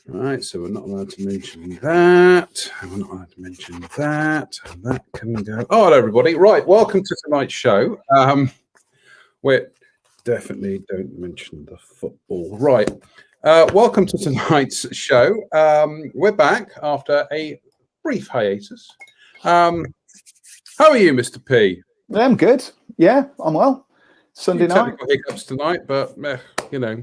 Right, so we're not allowed to mention that. We're not allowed to mention that. And that can go. Oh, hello, everybody. Right, welcome to tonight's show. We definitely don't mention the football. Right, welcome to tonight's show. We're back after a brief hiatus. How are you, Mr. P? I'm good. Yeah, I'm well. Sunday night. Technical hiccups tonight, but you know.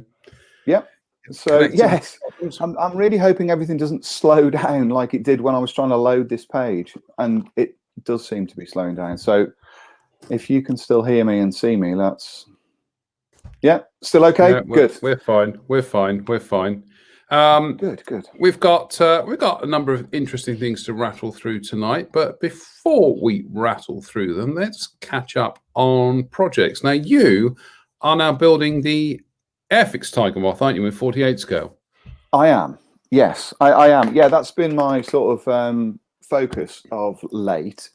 Yep. So yes, I'm really hoping everything doesn't slow down like it did when I was trying to load this page, and it does seem to be slowing down. So if you can still hear me and see me, that's still okay. Yeah, good. We're fine. We're fine. Good. We've got a number of interesting things to rattle through tonight, but before we rattle through them, let's catch up on projects. Now, you are now building the Airfix Tiger Moth, aren't you, with 48 scale? I am. Yes, I am. Yeah, that's been my sort of focus of late.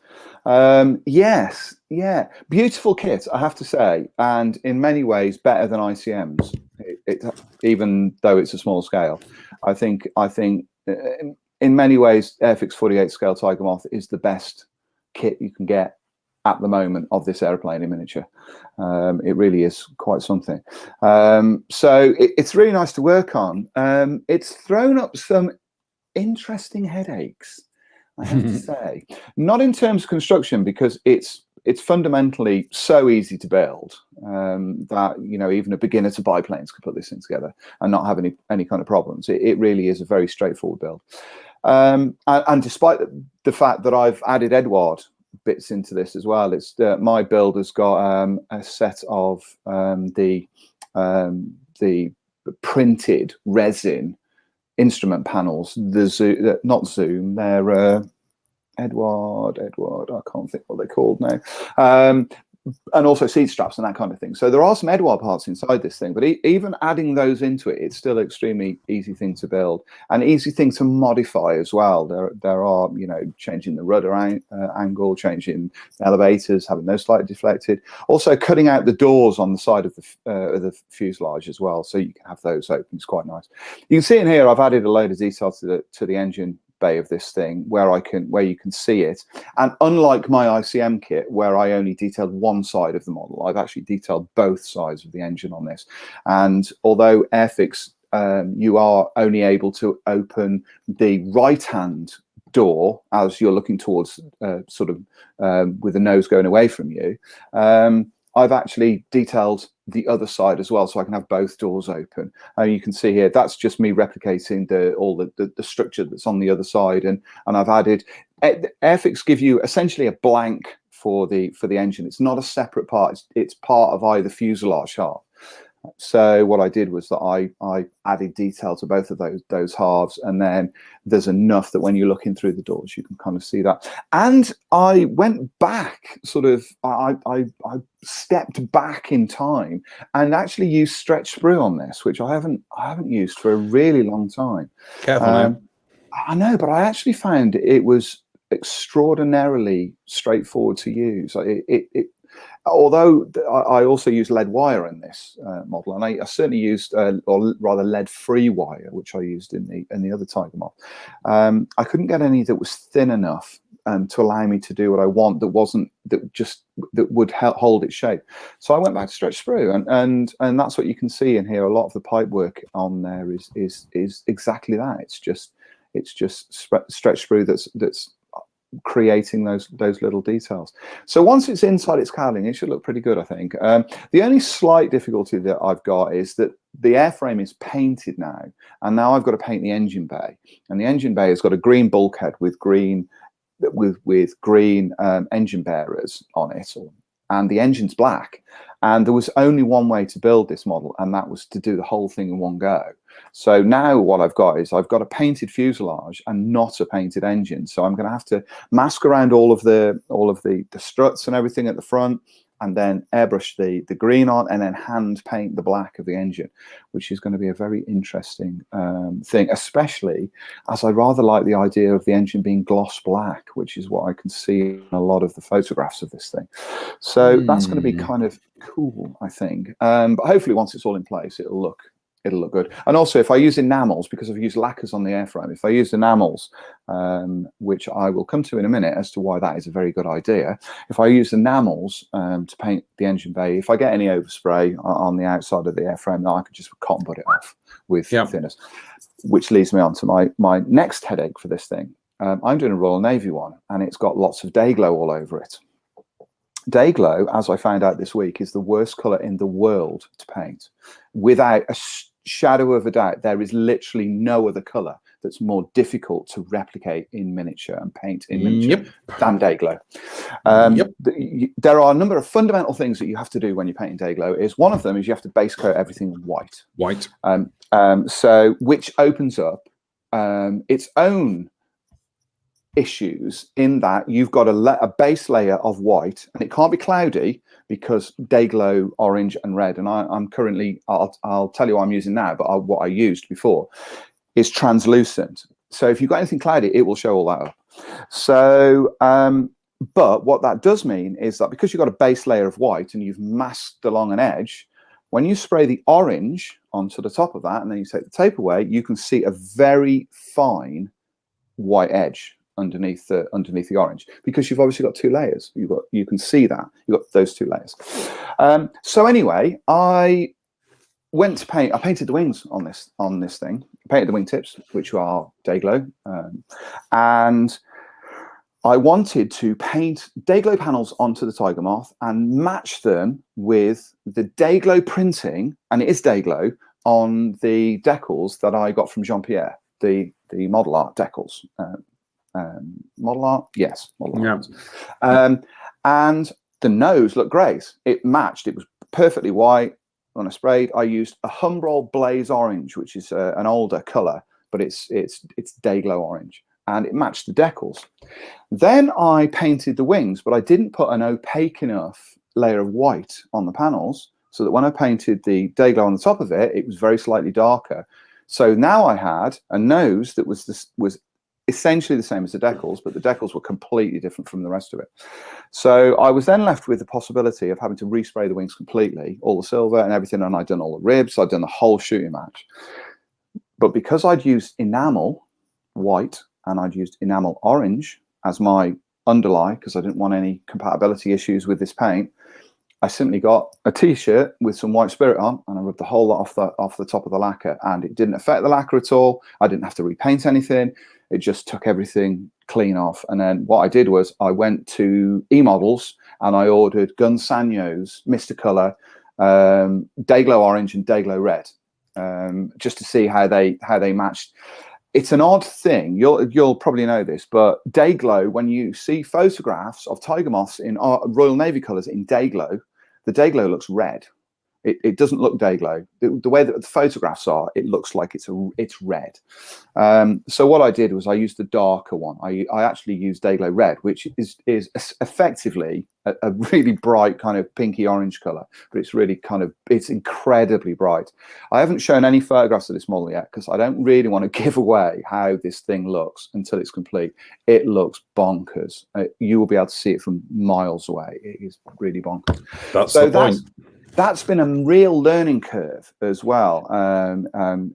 Yes, yeah, beautiful kit, I have to say, and in many ways better than ICM's. Even though it's a small scale, I think in many ways Airfix 48 scale Tiger Moth is the best kit you can get at the moment of this airplane in miniature. It really is quite something. So it's really nice to work on. It's thrown up some interesting headaches, I have to say. Not in terms of construction, because it's fundamentally so easy to build that, you know, even a beginner to biplanes could put this thing together and not have any kind of problems. It really is a very straightforward build. And despite the fact that I've added Edward bits into this as well, it's my build has got a set of the printed resin instrument panels, not Zoom, they're Edward, I can't think what they're called now, and also seat straps and that kind of thing. So there are some Edward parts inside this thing, but even adding those into it, it's still an extremely easy thing to build and easy thing to modify as well. There are, you know, changing the rudder angle, changing elevators, having those slightly deflected, also cutting out the doors on the side of the fuselage as well, so you can have those open. It's quite nice. You can see in here I've added a load of detail to the engine bay of this thing where you can see it, and unlike my ICM kit where I only detailed one side of the model, I've actually detailed both sides of the engine on this. And although Airfix you are only able to open the right hand door as you're looking towards sort of with the nose going away from you, I've actually detailed the other side as well, so I can have both doors open. And you can see here, that's just me replicating all the structure that's on the other side. And I've added, Airfix give you essentially a blank for the engine. It's not a separate part. It's part of either fuselage half. So what I did was that I added detail to both of those halves, and then there's enough that when you're looking through the doors, you can kind of see that. And I went back, sort of, I stepped back in time and actually used stretch sprue on this, which I haven't used for a really long time. Careful now. I know, but I actually found it was extraordinarily straightforward to use. Although I also use lead wire in this model, and I certainly used, or rather lead-free wire, which I used in the other Tiger Moth. I couldn't get any that was thin enough to allow me to do what I want. That would hold its shape. So I went back to stretch sprue, and that's what you can see in here. A lot of the pipe work on there is exactly that. It's just stretch sprue that's creating those little details. So once it's inside its cowling, it should look pretty good, I think. The only slight difficulty that I've got is that the airframe is painted now, and now I've got to paint the engine bay, and the engine bay has got a green bulkhead with green engine bearers on it, and the engine's black. And there was only one way to build this model, and that was to do the whole thing in one go. So now what I've got is I've got a painted fuselage and not a painted engine. So I'm going to have to mask around all of the struts and everything at the front, and then airbrush the green on, and then hand paint the black of the engine, which is going to be a very interesting thing, especially as I rather like the idea of the engine being gloss black, which is what I can see in a lot of the photographs of this thing. So that's going to be kind of cool, I think. But hopefully once it's all in place, it'll look it'll look good. And also, if I use enamels, because I've used lacquers on the airframe, if I use enamels, which I will come to in a minute as to why that is a very good idea. If I use enamels to paint the engine bay, if I get any overspray on the outside of the airframe, then I could just cotton bud it off with thinners, which leads me on to my next headache for this thing. I'm doing a Royal Navy one, and it's got lots of day glow all over it. Day glow, as I found out this week, is the worst color in the world to paint. Without a shadow of a doubt, there is literally no other color that's more difficult to replicate in miniature and paint in miniature than day glow. There are a number of fundamental things that you have to do when you're painting day glow. One of them is you have to base coat everything white. So which opens up its own issues in that you've got a base layer of white, and it can't be cloudy because day glow orange and red, and I'm currently, I'll tell you what I'm using now, but what I used before is translucent. So if you've got anything cloudy, it will show all that up. So but what that does mean is that because you've got a base layer of white and you've masked along an edge, when you spray the orange onto the top of that and then you take the tape away, you can see a very fine white edge underneath the orange, because you've obviously got two layers. You can see that you've got those two layers. So anyway, I went to paint. I painted the wings on this thing. I painted the wingtips, which are day glow, and I wanted to paint day glow panels onto the Tiger Moth and match them with the day glow printing, and it is day glow, on the decals that I got from Jean-Pierre, the model art decals. Model art, yes, model art. And the nose looked great. It matched. It was perfectly white. When I sprayed, I used a Humbrol Blaze Orange, which is an older color, but it's day glow orange, and it matched the decals. Then I painted the wings, but I didn't put an opaque enough layer of white on the panels so that when I painted the day glow on the top of it, it was very slightly darker. So now I had a nose that was essentially the same as the decals, but the decals were completely different from the rest of it. So I was then left with the possibility of having to respray the wings completely, all the silver and everything, and I'd done all the ribs, I'd done the whole shooting match. But because I'd used enamel white and I'd used enamel orange as my underlay, because I didn't want any compatibility issues with this paint, I simply got a t-shirt with some white spirit on, and I rubbed the whole lot off the top of the lacquer, and it didn't affect the lacquer at all. I didn't have to repaint anything. It just took everything clean off. And then what I did was I went to eModels and I ordered Gunsanyo's Mr. Color, day glow orange and day glow red, just to see how they matched. It's an odd thing. You'll probably know this, but day glow, when you see photographs of tiger moths in Royal Navy colors in day glow, the day glow looks red. It doesn't look day glow. The way that the photographs are, it looks like it's red. So what I did was I used the darker one. I actually used day glow red, which is effectively a really bright kind of pinky orange color, but it's incredibly bright. I haven't shown any photographs of this model yet because I don't really want to give away how this thing looks until it's complete. It looks bonkers. You will be able to see it from miles away. It is really bonkers. That's the point. That's been a real learning curve as well,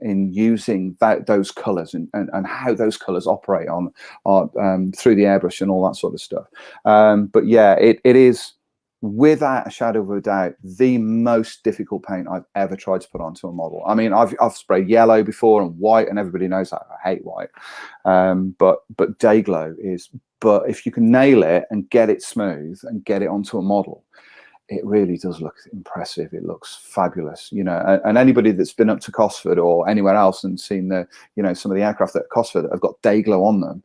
in using those colours and how those colours operate on through the airbrush and all that sort of stuff. But yeah, it is without a shadow of a doubt the most difficult paint I've ever tried to put onto a model. I mean, I've sprayed yellow before and white, and everybody knows that I hate white. But day glow is. But if you can nail it and get it smooth and get it onto a model, it really does look impressive. It looks fabulous, you know. And anybody that's been up to Cosford or anywhere else and seen some of the aircraft at Cosford that have got day glow on them,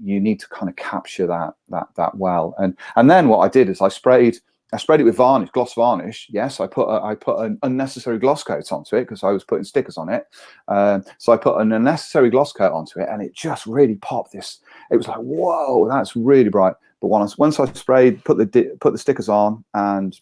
you need to kind of capture that well. And then what I did is I sprayed it with varnish, gloss varnish. Yes, I put an unnecessary gloss coat onto it because I was putting stickers on it. So I put an unnecessary gloss coat onto it, and it just really popped this. It was like, whoa, that's really bright. But once I sprayed, put the stickers on, and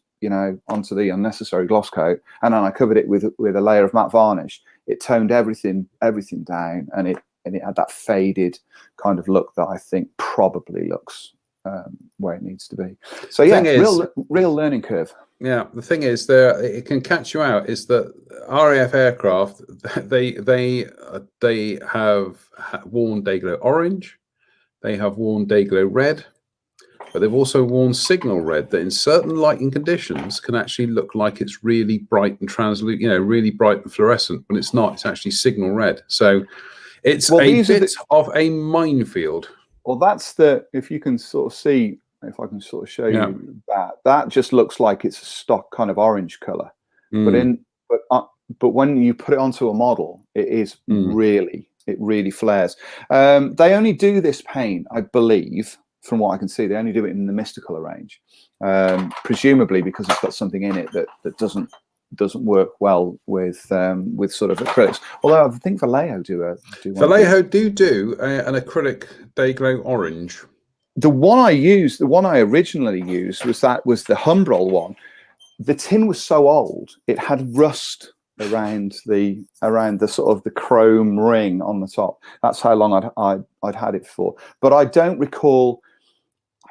onto the unnecessary gloss coat, and then I covered it with a layer of matte varnish, it toned everything down, and it had that faded kind of look that I think probably looks where it needs to be. So yeah, real learning curve. Yeah, the thing is, there it can catch you out. Is that RAF aircraft? They have worn Dayglow orange, they have worn Dayglow red, but they've also worn signal red that, in certain lighting conditions, can actually look like it's really bright and translucent. You know, really bright and fluorescent. When it's not, it's actually signal red. So it's a bit of a minefield. Well, that's the, if you can sort of see, if I can sort of show you that just looks like it's a stock kind of orange color, but when you put it onto a model, it is really flares. They only do this paint, I believe, from what I can see, they only do it in the Mysticolor range, presumably because it's got something in it that doesn't work well with sort of acrylics. Although I think Vallejo do Vallejo do an acrylic Dayglow orange. The one I originally used was the Humbrol one. The tin was so old, it had rust around the sort of the chrome ring on the top. That's how long I'd had it for. But I don't recall.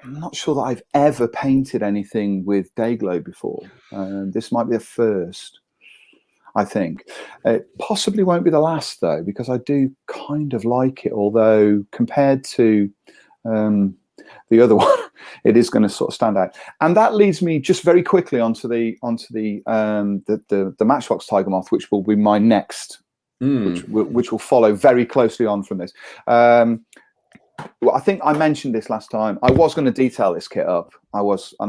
I'm not sure that I've ever painted anything with Dayglow before. This might be the first, I think. It possibly won't be the last, though, because I do kind of like it, although compared to the other one, it is going to sort of stand out. And that leads me just very quickly onto the Matchbox Tiger Moth, which will be my next, which will follow very closely on from this. Well, I think I mentioned this last time. I was going to detail this kit up. I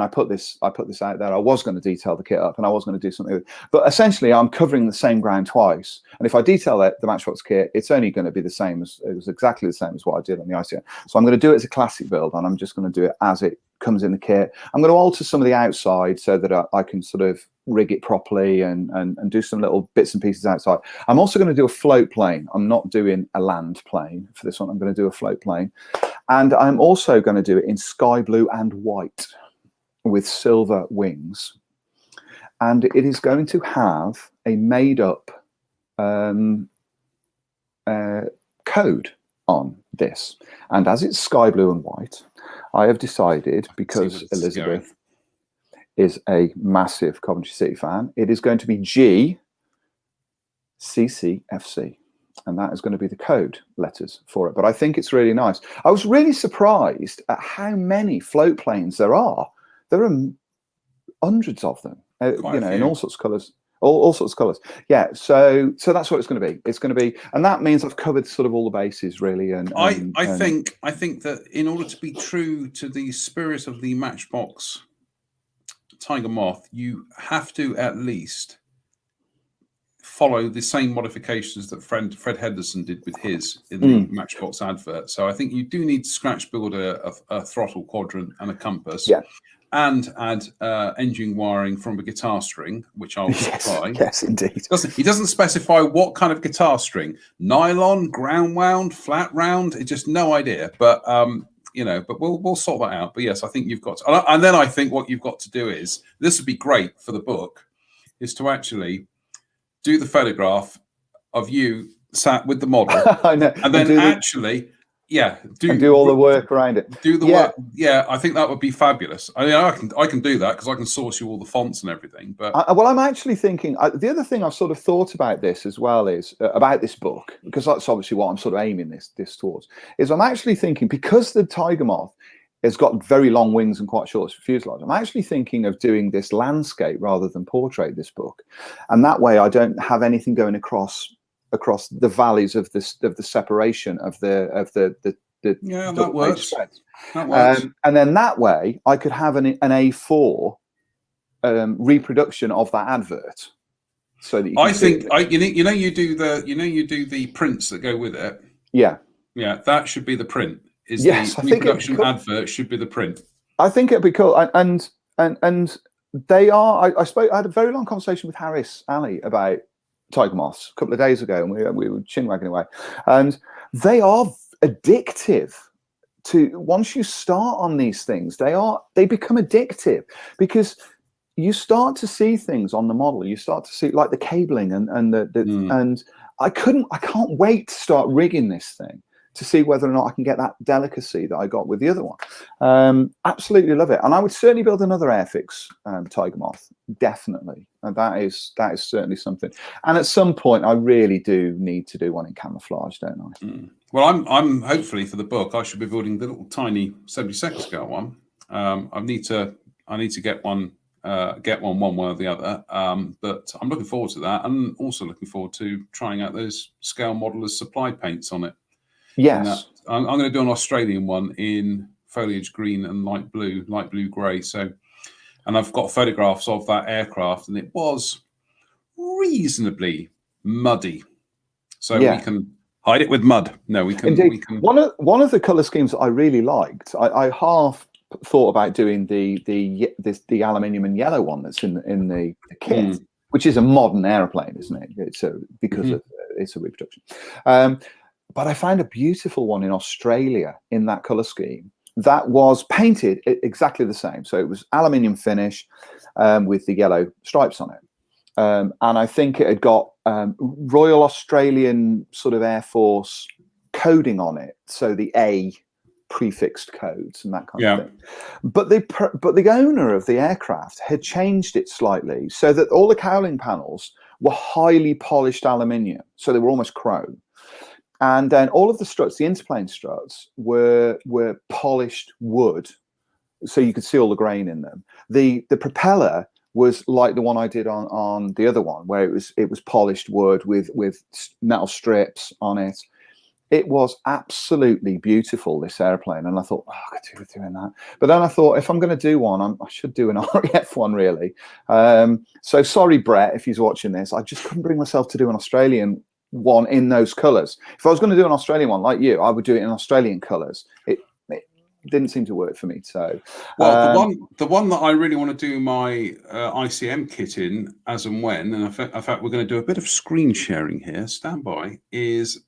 put this out there. I was going to detail the kit up, and I was going to do something with it. But essentially, I'm covering the same ground twice. And if I detail the Matchbox kit, it's only going to be the same as exactly the same as what I did on the ICO. So I'm going to do it as a classic build, and I'm just going to do it as it comes in the kit. I'm going to alter some of the outside so that I can sort of rig it properly and do some little bits and pieces outside. I'm also going to do a float plane. I'm not doing a land plane for this one. I'm going to do a float plane. And I'm also going to do it in sky blue and white with silver wings. And it is going to have a made up code on this. And as it's sky blue and white, I have decided, because Elizabeth is a massive Coventry City fan, it is going to be GCCFC. And that is going to be the code letters for it. But I think it's really nice. I was really surprised at how many float planes there are. There are hundreds of them, in all sorts of colours. All sorts of colours. Yeah, so that's what it's going to be. It's going to be, and that means I've covered sort of all the bases really. And I think that in order to be true to the spirit of the Matchbox Tiger Moth, you have to at least follow the same modifications that Fred Henderson did with his in the Matchbox advert. So I think you do need to scratch build a throttle quadrant and a compass. Yeah. And add engine wiring from a guitar string, which I'll supply. Yes, indeed. He doesn't specify what kind of guitar string: nylon, ground wound, flat round. It's just no idea. But but we'll sort that out. But yes, I think you've got to, and then I think what you've got to do is, this would be great for the book, is to actually do the photograph of you sat with the model. I know. And then actually. Yeah, do all the work around it. Do the work. Yeah, I think that would be fabulous. I mean, I can do that because I can source you all the fonts and everything. But I'm actually thinking the other thing I've sort of thought about this as well is about this book, because that's obviously what I'm sort of aiming this towards. Is I'm actually thinking, because the Tiger Moth has got very long wings and quite short fuselage, I'm actually thinking of doing this landscape rather than portrait. This book, and that way I don't have anything going across the valleys of the separation of the that works. That works. And then that way I could have an A4 reproduction of that advert, so that you can you do the prints that go with it. Yeah, that should be the print. The reproduction advert should be the print. I think it'd be cool. And they are. I had a very long conversation with Harris Ali about Tiger Moths a couple of days ago, and we were chin-wagging away, and they are addictive. Once you start on these things, they become addictive, because you start to see things on the model. You start to see, like, the cabling and I can't wait to start rigging this thing, to see whether or not I can get that delicacy that I got with the other one. Absolutely love it. And I would certainly build another Airfix Tiger Moth, definitely. And that is certainly something. And at some point, I really do need to do one in camouflage, don't I? Mm. Well, I'm hopefully for the book, I should be building the little tiny 72nd scale one. I need to get one one way or the other. But I'm looking forward to that. I'm also looking forward to trying out those scale modelers supply paints on it. Yes. I'm going to do an Australian one in foliage green and light blue grey. So, and I've got photographs of that aircraft, and it was reasonably muddy. So we can hide it with mud. No, we can. Indeed. We can. One of the colour schemes that I really liked, I half thought about doing the aluminium and yellow one that's in the kit, which is a modern aeroplane, isn't it? It's because of, it's a reproduction. But I found a beautiful one in Australia in that colour scheme that was painted exactly the same. So it was aluminium finish with the yellow stripes on it. And I think it had got Royal Australian sort of Air Force coding on it. So the A prefixed codes and that kind of thing. But the owner of the aircraft had changed it slightly so that all the cowling panels were highly polished aluminium. So they were almost chrome. And then all of the struts, the interplane struts, were polished wood, so you could see all the grain in them. The propeller was like the one I did on the other one, where it was polished wood with metal strips on it. It was absolutely beautiful, this airplane, and I thought, oh, I could do with doing that. But then I thought, if I'm going to do one, I should do an RAF one, really. So sorry, Brett, if he's watching this, I just couldn't bring myself to do an Australian one in those colours. If I was going to do an Australian one like you, I would do it in Australian colours. It didn't seem to work for me. So, well, the one that I really want to do my ICM kit in, as and when, and in fact we're going to do a bit of screen sharing here. Stand by. Is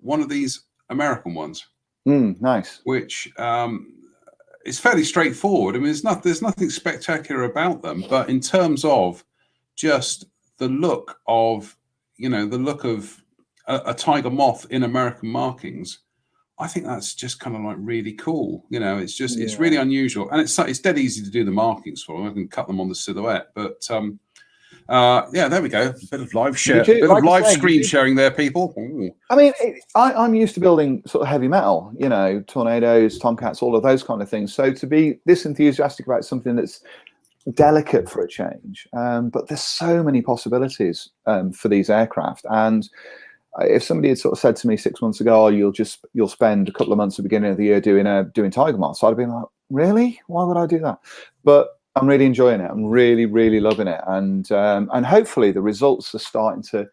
one of these American ones. Nice. Which is fairly straightforward. I mean, there's nothing spectacular about them, but in terms of just the look of a Tiger Moth in American markings, I think that's just kind of like really cool. It's just it's really unusual, and it's dead easy to do the markings for them. I can cut them on the silhouette, but there we go. A bit of live share, screen sharing there, people. Ooh. I mean, I'm used to building sort of heavy metal, tornadoes, Tomcats, all of those kind of things. So to be this enthusiastic about something that's delicate for a change, but there's so many possibilities for these aircraft. And if somebody had sort of said to me 6 months ago, oh, you'll spend a couple of months at the beginning of the year doing Tiger Moths, I'd have been like, really? Why would I do that? But I'm really enjoying it. I'm really, really loving it, and hopefully the results are starting to,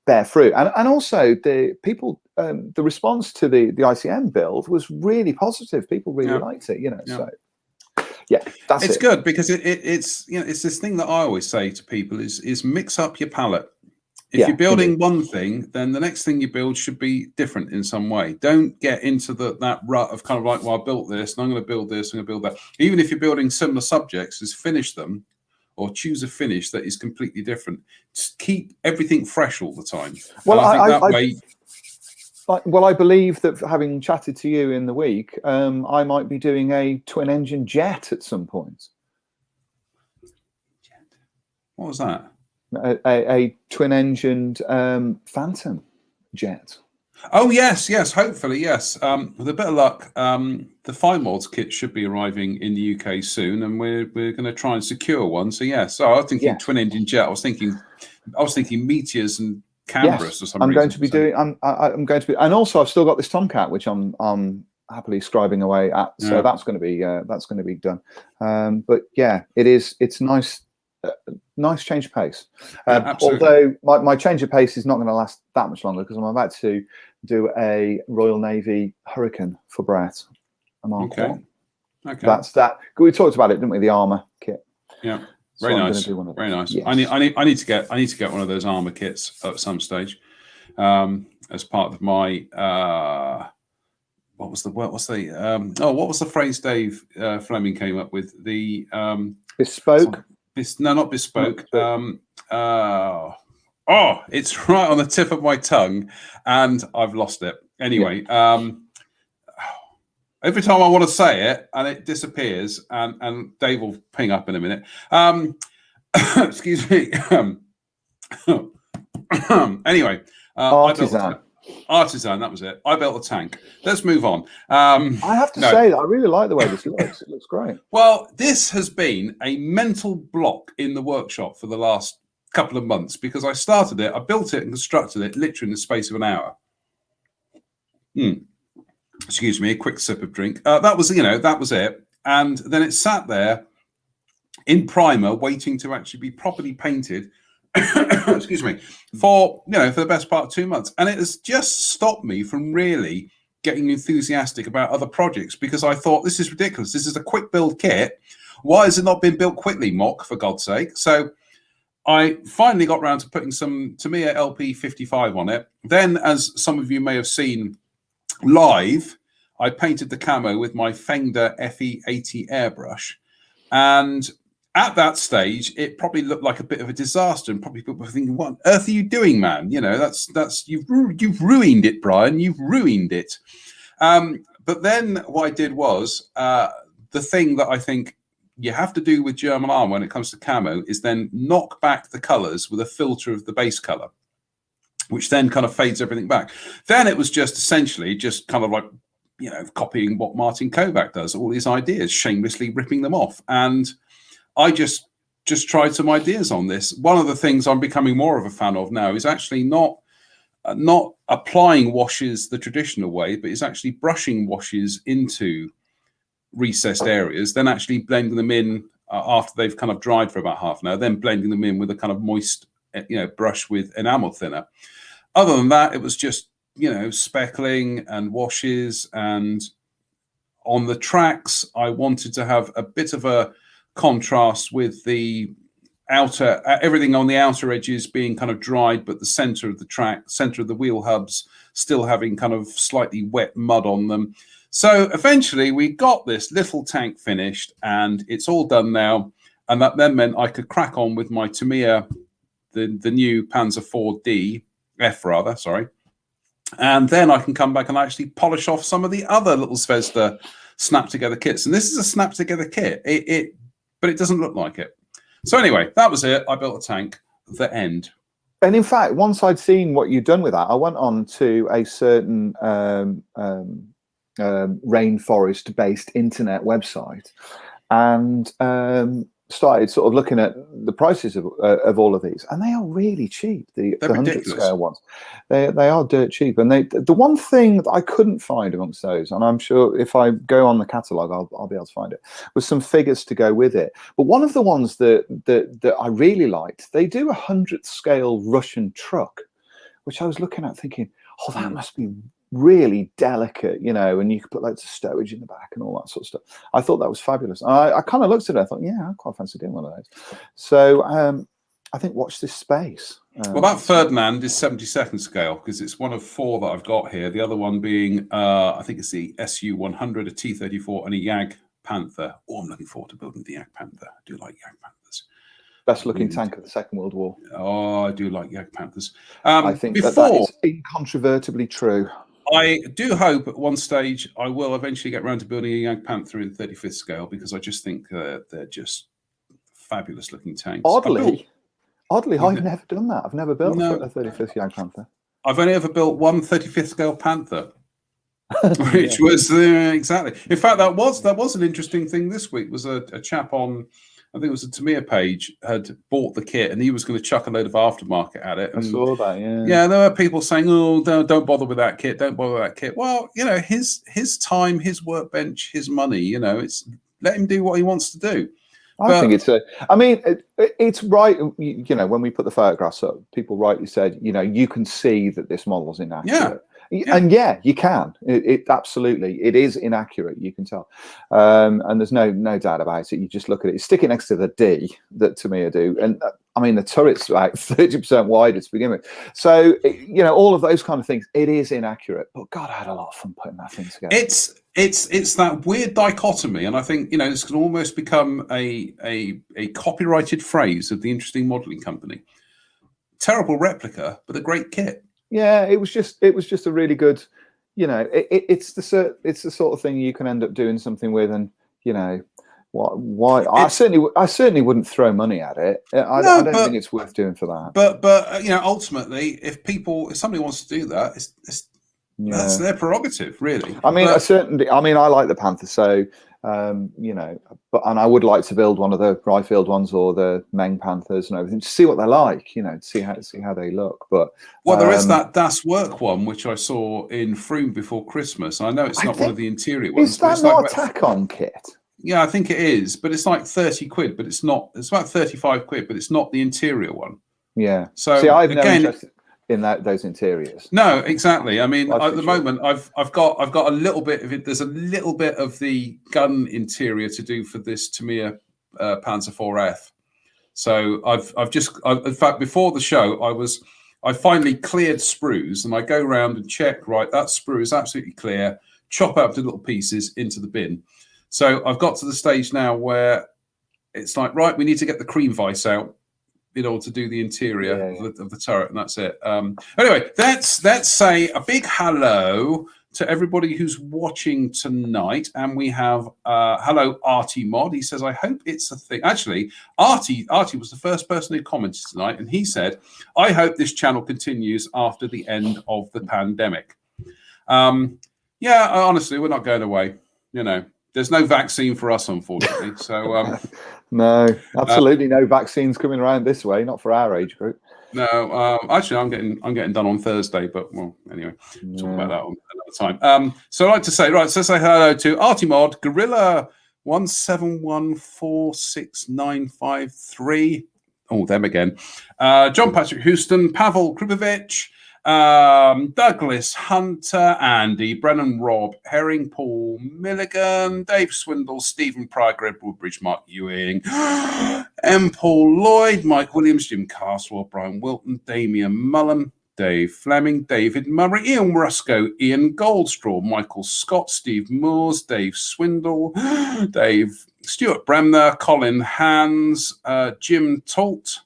bear fruit. And also the people, the response to the ICM build was really positive. People really liked it, So. Yeah, it's good because it's this thing that I always say to people is mix up your palette. If you're building one thing, then the next thing you build should be different in some way. Don't get into that rut of kind of like, well, I built this, and I'm going to build this, I'm going to build that. Even if you're building similar subjects, just finish them, or choose a finish that is completely different. Just keep everything fresh all the time. Well, I believe that having chatted to you in the week, I might be doing a twin-engine jet at some point. What was that? A twin-engined Phantom jet. Oh yes, hopefully yes. With a bit of luck, the Fine Molds kit should be arriving in the UK soon, and we're going to try and secure one. So yes, so I was thinking twin-engine jet. I was thinking Meteors and Canberras or something. I'm going to be doing. I'm going to be, and also I've still got this Tomcat, which I'm happily scribing away at. So that's going to be done. But yeah, it's nice. Nice change of pace. Although my change of pace is not going to last that much longer, because I'm about to do a Royal Navy Hurricane for Brett. Okay. That's that. We talked about it, didn't we? The armor kit. Yeah. Very nice. Very nice. Yes. I need to get one of those armor kits at some stage, as part of my what was the phrase Dave Fleming came up with? The bespoke. No, not bespoke. Oh, it's right on the tip of my tongue, and I've lost it. Anyway, every time I want to say it, and it disappears, and Dave will ping up in a minute. Excuse me. Anyway, Artisan, that was it. I built a tank. Let's move on. I have to say that I really like the way this looks. It looks great. Well, this has been a mental block in the workshop for the last couple of months because I started it, I built it and constructed it literally in the space of an hour. Excuse me, a quick sip of drink. That was it. And then it sat there in primer waiting to actually be properly painted. Excuse me, for the best part of 2 months, and it has just stopped me from really getting enthusiastic about other projects because I thought this is ridiculous. This is a quick build kit. Why has it not been built quickly, Mock, for God's sake? So I finally got around to putting some Tamiya LP55 on it. Then, as some of you may have seen live, I painted the camo with my Fengder FE80 airbrush, and at that stage, it probably looked like a bit of a disaster, and probably people were thinking, "What on earth are you doing, man? That's you've ruined it, Brian. You've ruined it." But then what I did was the thing that I think you have to do with German arm when it comes to camo is then knock back the colors with a filter of the base color, which then kind of fades everything back. Then it was just essentially just kind of like copying what Martin Kovac does, all his ideas, shamelessly ripping them off, and I just tried some ideas on this. One of the things I'm becoming more of a fan of now is actually not applying washes the traditional way, but it's actually brushing washes into recessed areas, then actually blending them in after they've kind of dried for about half an hour, then blending them in with a kind of moist, brush with enamel thinner. Other than that, it was just, speckling and washes. And on the tracks, I wanted to have a bit of a contrast with the outer, everything on the outer edges being kind of dried, but the center of the track, center of the wheel hubs still having kind of slightly wet mud on them. So eventually we got this little tank finished, and it's all done now. And that then meant I could crack on with my Tamiya, the new Panzer IV F rather, sorry. And then I can come back and actually polish off some of the other little Zvezda snap together kits. And this is a snap together kit. But it doesn't look like it. So anyway, that was it. I built a tank. The end. And in fact, once I'd seen what you'd done with that, I went on to a certain rainforest-based internet website and started sort of looking at the prices of all of these, and they are really cheap. The 100 scale ones, they are dirt cheap. And the one thing that I couldn't find amongst those, and I'm sure if I go on the catalogue, I'll be able to find it, was some figures to go with it. But one of the ones that I really liked, they do 100 scale Russian truck, which I was looking at thinking, oh, that must be really delicate, and you could put loads of stowage in the back and all that sort of stuff. I thought that was fabulous. I kind of looked at it, I thought, yeah, I quite fancy doing one of those. So I think watch this space. Well, that Ferdinand is 72nd scale because it's one of 4 that I've got here. The other one being, I think it's the SU-100, a T-34, and a Jag Panther. Oh, I'm looking forward to building the Jag Panther. I do like Jag Panthers. Best looking tank of the Second World War. Oh, I do like Jag Panthers. I think that is incontrovertibly true. I do hope at one stage I will eventually get around to building a Jag Panther in the 35th scale because I just think they're just fabulous looking tanks. Oddly, I've never done that. I've never built a 35th Jag Panther. I've only ever built one 35th scale Panther, which was exactly. In fact, that was an interesting thing this week. Was a chap on, I think it was a Tamiya page, had bought the kit and he was going to chuck a load of aftermarket at it. And, I saw that, yeah. Yeah, there were people saying, "Oh, don't bother with that kit. Don't bother with that kit." Well, his time, his workbench, his money. It's let him do what he wants to do. I think it's it's right. When we put the photographs up, people rightly said, you can see that this model's inaccurate. Yeah. And you can. It absolutely, it is inaccurate. You can tell, and there's no doubt about it. You just look at it. You stick it next to the D that Tamiya do, and the turret's about 30% wider to begin with. So all of those kind of things. It is inaccurate, but God, I had a lot of fun putting that thing together. It's that weird dichotomy, and I think this can almost become a copyrighted phrase of the Interesting Modelling Company. terrible replica, but a great kit. Yeah, it was just a really good, it's the sort of thing you can end up doing something with, and why I certainly wouldn't throw money at it. I don't think it's worth doing for that. But ultimately, if somebody wants to do that, that's their prerogative, really. I mean, I like the Panther, so and I would like to build one of the Ryfield ones or the Meng Panthers and everything to see what they're like, to see how they look. But there is that Das Work one which I saw in Frome before Christmas. I know it's not one of the interior ones. Is that not a tack-on kit? Yeah, I think it is, but it's like 30 quid. But it's not. It's about 35 quid, but it's not the interior one. Yeah. So see, I've no interest in those interiors. No, exactly. I mean, at the moment, I've got a little bit of it. There's a little bit of the gun interior to do for this Tamiya Panzer IV-F. So in fact, before the show, I finally cleared sprues, and I go around and check. Right, that sprue is absolutely clear. Chop out the little pieces into the bin. So I've got to the stage now where it's like, right, we need to get the cream vice out in order to do the interior of the turret, and that's it. Anyway, let's say a big hello to everybody who's watching tonight, and we have hello Artie Mod. He says, I hope it's a thing. Actually, Artie was the first person who commented tonight, and he said, I hope this channel continues after the end of the pandemic. Honestly, we're not going away. There's no vaccine for us, unfortunately. So no, absolutely no vaccines coming around this way, not for our age group. No, actually, I'm getting done on Thursday, but anyway, we'll talk about that on another time. So I'd like to say, so say hello to Artimod, Gorilla 171469553. Oh, them again. John Patrick Houston, Pavel Kripovich, Douglas Hunter, Andy, Brennan Rob, Herring, Paul Milligan, Dave Swindle, Stephen Pryor, Greg Woodbridge, Mark Ewing, M. Paul Lloyd, Mike Williams, Jim Castwell, Brian Wilton, Damian Mullen, Dave Fleming, David Murray, Ian Rusco, Ian Goldstraw, Michael Scott, Steve Moores, Dave Swindle, Dave Stuart Bremner, Colin Hans, Jim Tolt,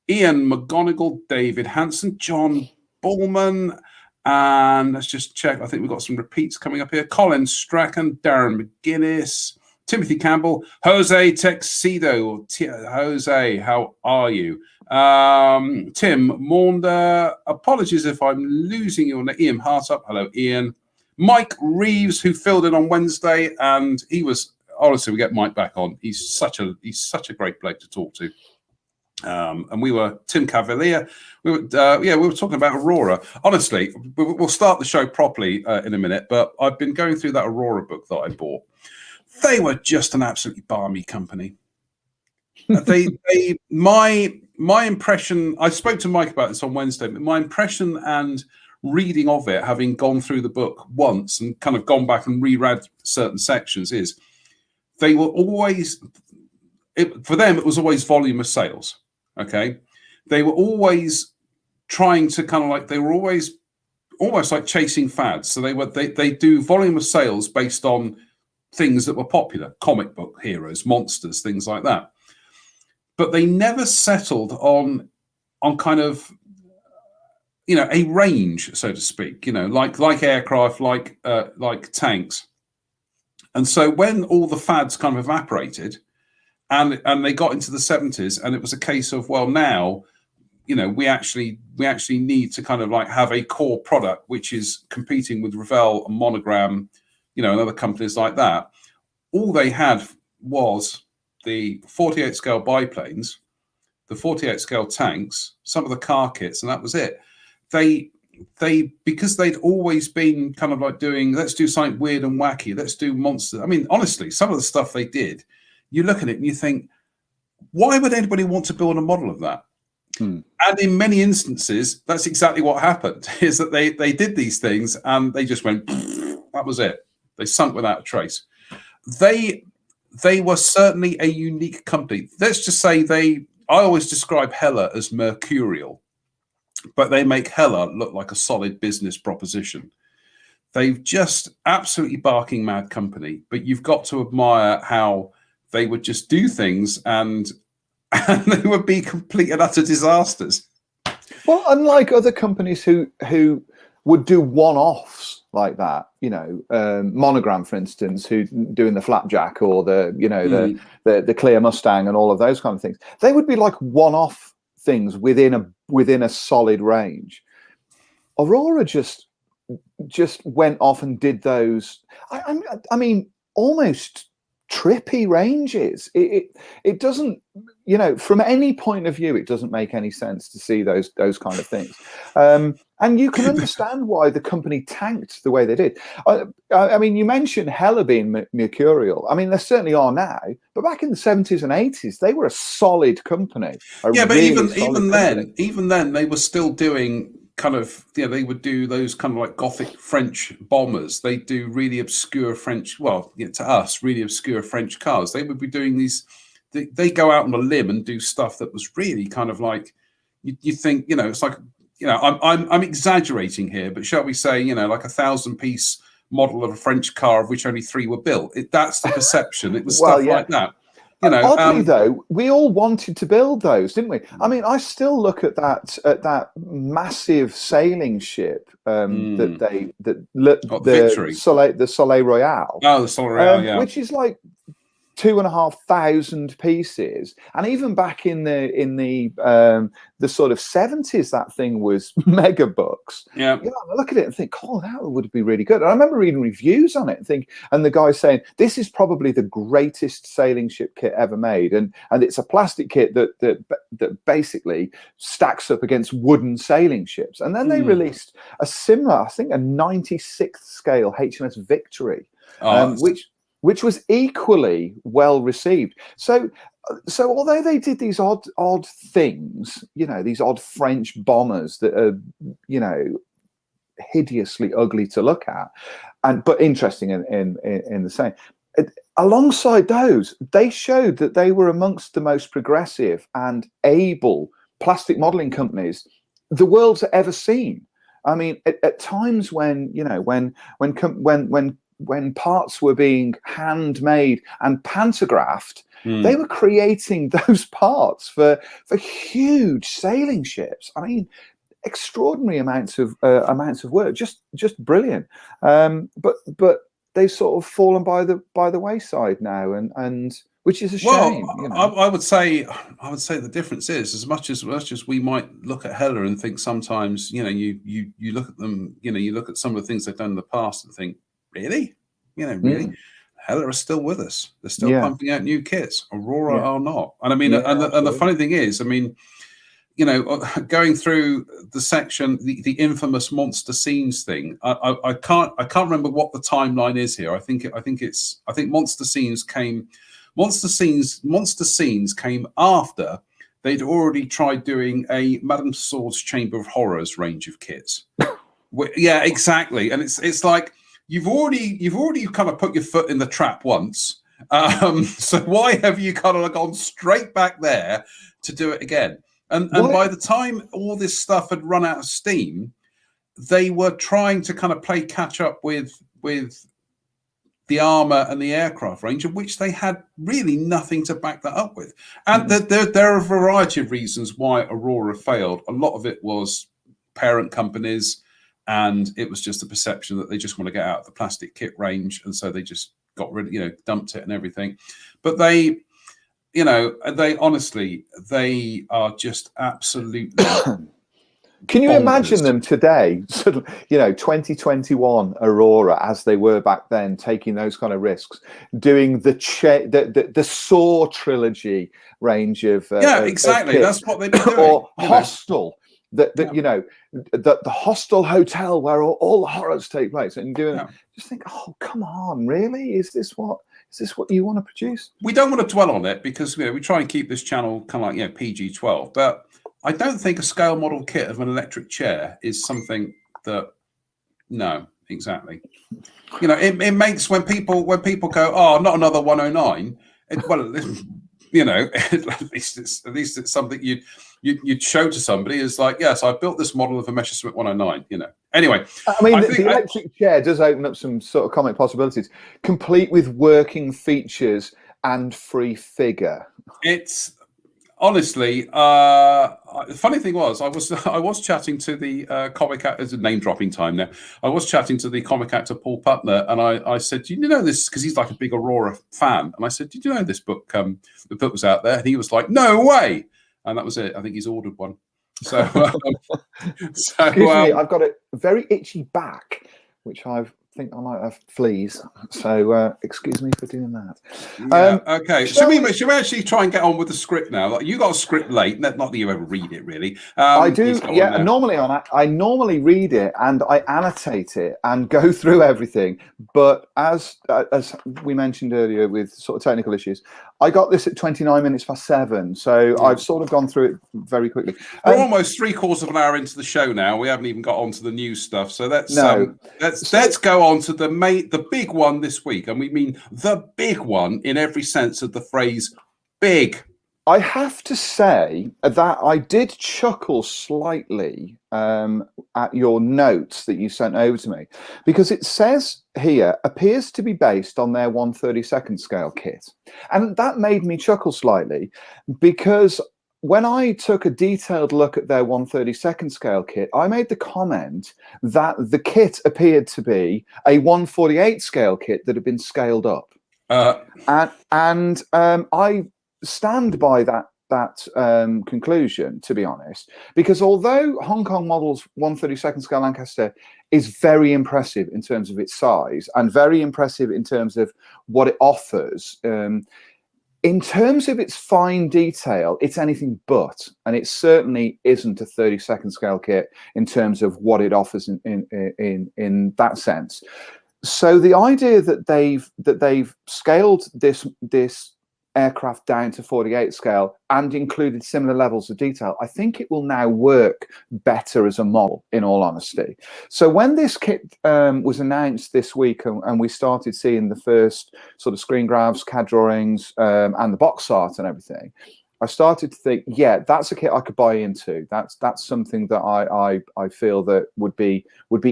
Ian McGonigal, David Hanson, John Bullman, and let's just check. I think we've got some repeats coming up here. Colin Strachan, Darren McGuinness, Timothy Campbell, Jose Texido. Jose, how are you? Tim Maunder. Apologies if I'm losing your name. Ian Hartup. Hello, Ian. Mike Reeves, who filled in on Wednesday, and he was honestly. We get Mike back on. He's such a great bloke to talk to. And we were Tim Cavalier. We were talking about Aurora. Honestly, we'll start the show properly in a minute. But I've been going through that Aurora book that I bought. They were just an absolutely balmy company. My impression. I spoke to Mike about this on Wednesday. But my impression and reading of it, having gone through the book once and kind of gone back and reread certain sections, is they were always. For them, it was always volume of sales. Okay, they were always trying to they were always almost like chasing fads. So they do volume of sales based on things that were popular, comic book heroes, monsters, things like that. But they never settled on kind of a range, so to speak. Like aircraft, like tanks. And so when all the fads kind of evaporated. And they got into the 70s, and it was a case of, well, now, we actually need to kind of have a core product which is competing with Revell and Monogram, and other companies like that. All they had was the 48 scale biplanes, the 48 scale tanks, some of the car kits, and that was it. They because they'd always been kind of doing, let's do something weird and wacky, let's do monsters. I mean, honestly, some of the stuff they did. You look at it and you think, why would anybody want to build a model of that? And in many instances, that's exactly what happened, is that they did these things and they just went, that was it. They sunk without a trace. They were certainly a unique company. Let's just say I always describe Hella as mercurial, but they make Hella look like a solid business proposition. They've just absolutely barking mad company, but you've got to admire how they would just do things and they would be complete and utter disasters. Well, unlike other companies who would do one-offs like that, Monogram, for instance, who doing the Flapjack or the Clear Mustang and all of those kind of things, they would be like one-off things within a solid range. Aurora just went off and did those. I mean, almost trippy ranges. It doesn't, from any point of view, it doesn't make any sense to see those kind of things. And you can understand why the company tanked the way they did. I mean, you mentioned Heller being mercurial. I mean, they certainly are now, but back in the 70s and 80s, they were a solid company. But even then, they were still doing kind of, they would do those kind of like Gothic French bombers. They do really obscure French, to us, really obscure French cars. They would be doing these, they go out on a limb and do stuff that was really kind of like, you think, it's like, I'm exaggerating here, but shall we say, like 1,000-piece model of a French car of which only 3 were built. That's the perception. It was stuff like that. Oddly, though, we all wanted to build those, didn't we? I mean, I still look at that massive sailing ship the Soleil Royale. Oh, the Soleil Royale, which is like 2,500 pieces, and even back in the sort of 70s, that thing was mega bucks. I look at it and think, oh, that would be really good. And I remember reading reviews on it and the guy saying this is probably the greatest sailing ship kit ever made, and it's a plastic kit that basically stacks up against wooden sailing ships. And then they released a similar, I think, a 96th scale HMS Victory, which was equally well received. So although they did these odd things, these odd French bombers that are, hideously ugly to look at, but interesting in the same. Alongside those, they showed that they were amongst the most progressive and able plastic modeling companies the world's ever seen. I mean, at times when parts were being handmade and pantographed, they were creating those parts for huge sailing ships. I mean, extraordinary amounts of work, just brilliant. But they've sort of fallen by the wayside now, and which is a shame. I would say the difference is, as much as we might look at Heller and think sometimes, you look at them, you look at some of the things they've done in the past and think, really? Really? Heller are still with us. They're still pumping out new kits. Aurora are not. And I mean, and the funny thing is, I mean, going through the section, the infamous monster scenes thing, I can't remember what the timeline is here. I think monster scenes came after they'd already tried doing a Madame Tussauds Chamber of Horrors range of kits. Yeah, exactly. And it's like, you've already kind of put your foot in the trap once. So why have you kind of gone straight back there to do it again? And by the time all this stuff had run out of steam, they were trying to kind of play catch up with the armor and the aircraft range, of which they had really nothing to back that up with. And there are a variety of reasons why Aurora failed. A lot of it was parent companies, and it was just a perception that they just want to get out of the plastic kit range, and so they just got rid, dumped it and everything. But they honestly, they are just absolutely. Can you bonkers. imagine them today, 2021 Aurora, as they were back then, taking those kind of risks, doing the Saw trilogy range of exactly. Of that's what they've been doing. Or Hostel. The Hostel Hotel where all the horrors take place, and doing it. Just think, oh, come on, really? Is this what you want to produce? We don't want to dwell on it because we try and keep this channel kind of like PG-12, but I don't think a scale model kit of an electric chair is something that. No, exactly. It makes when people go, oh, not another 109. At least it's something you'd show to somebody is like, yes, I built this model of a Messerschmitt 109. Anyway, I mean, the electric chair does open up some sort of comic possibilities, complete with working features and free figure. honestly, the funny thing was, I was chatting to the comic actor. It's a name dropping time now. I was chatting to the comic actor Paul Putner, and I said, "Do you know this?" Because he's like a big Aurora fan, and I said, "Did you know this book? The book was out there," and he was like, "No way!" And that was it. I think he's ordered one. So, Excuse me, I've got a very itchy back, which I think I might have fleas. So excuse me for doing that. Yeah, okay. Should we actually try and get on with the script now? Like, you got a script late, not that you ever read it really. I do. Yeah, normally I normally read it and I annotate it and go through everything. But as we mentioned earlier, with sort of technical issues, I got this at 29 minutes past 7. So I've sort of gone through it very quickly. We're almost 3/4 of an hour into the show now. We haven't even got onto the news stuff. So let's go on to the big one this week, and we mean the big one in every sense of the phrase big. I have to say that I did chuckle slightly at your notes that you sent over to me, because it says here appears to be based on their 1/32 scale kit, and that made me chuckle slightly, because when I took a detailed look at their 1/32 scale kit, I made the comment that the kit appeared to be a 1/48 scale kit that had been scaled up. And I stand by that conclusion, to be honest, because although Hong Kong Model's 1/32 scale Lancaster is very impressive in terms of its size and very impressive in terms of what it offers, in terms of its fine detail, it's anything but, and it certainly isn't a 32nd scale kit in terms of what it offers in that sense. So the idea that they've scaled this aircraft down to 48 scale and included similar levels of detail, I think it will now work better as a model, in all honesty. So when this kit was announced this week, and we started seeing the first sort of screen grabs, CAD drawings, and the box art and everything, I started to think, yeah, that's a kit I could buy into. That's something that I feel that would be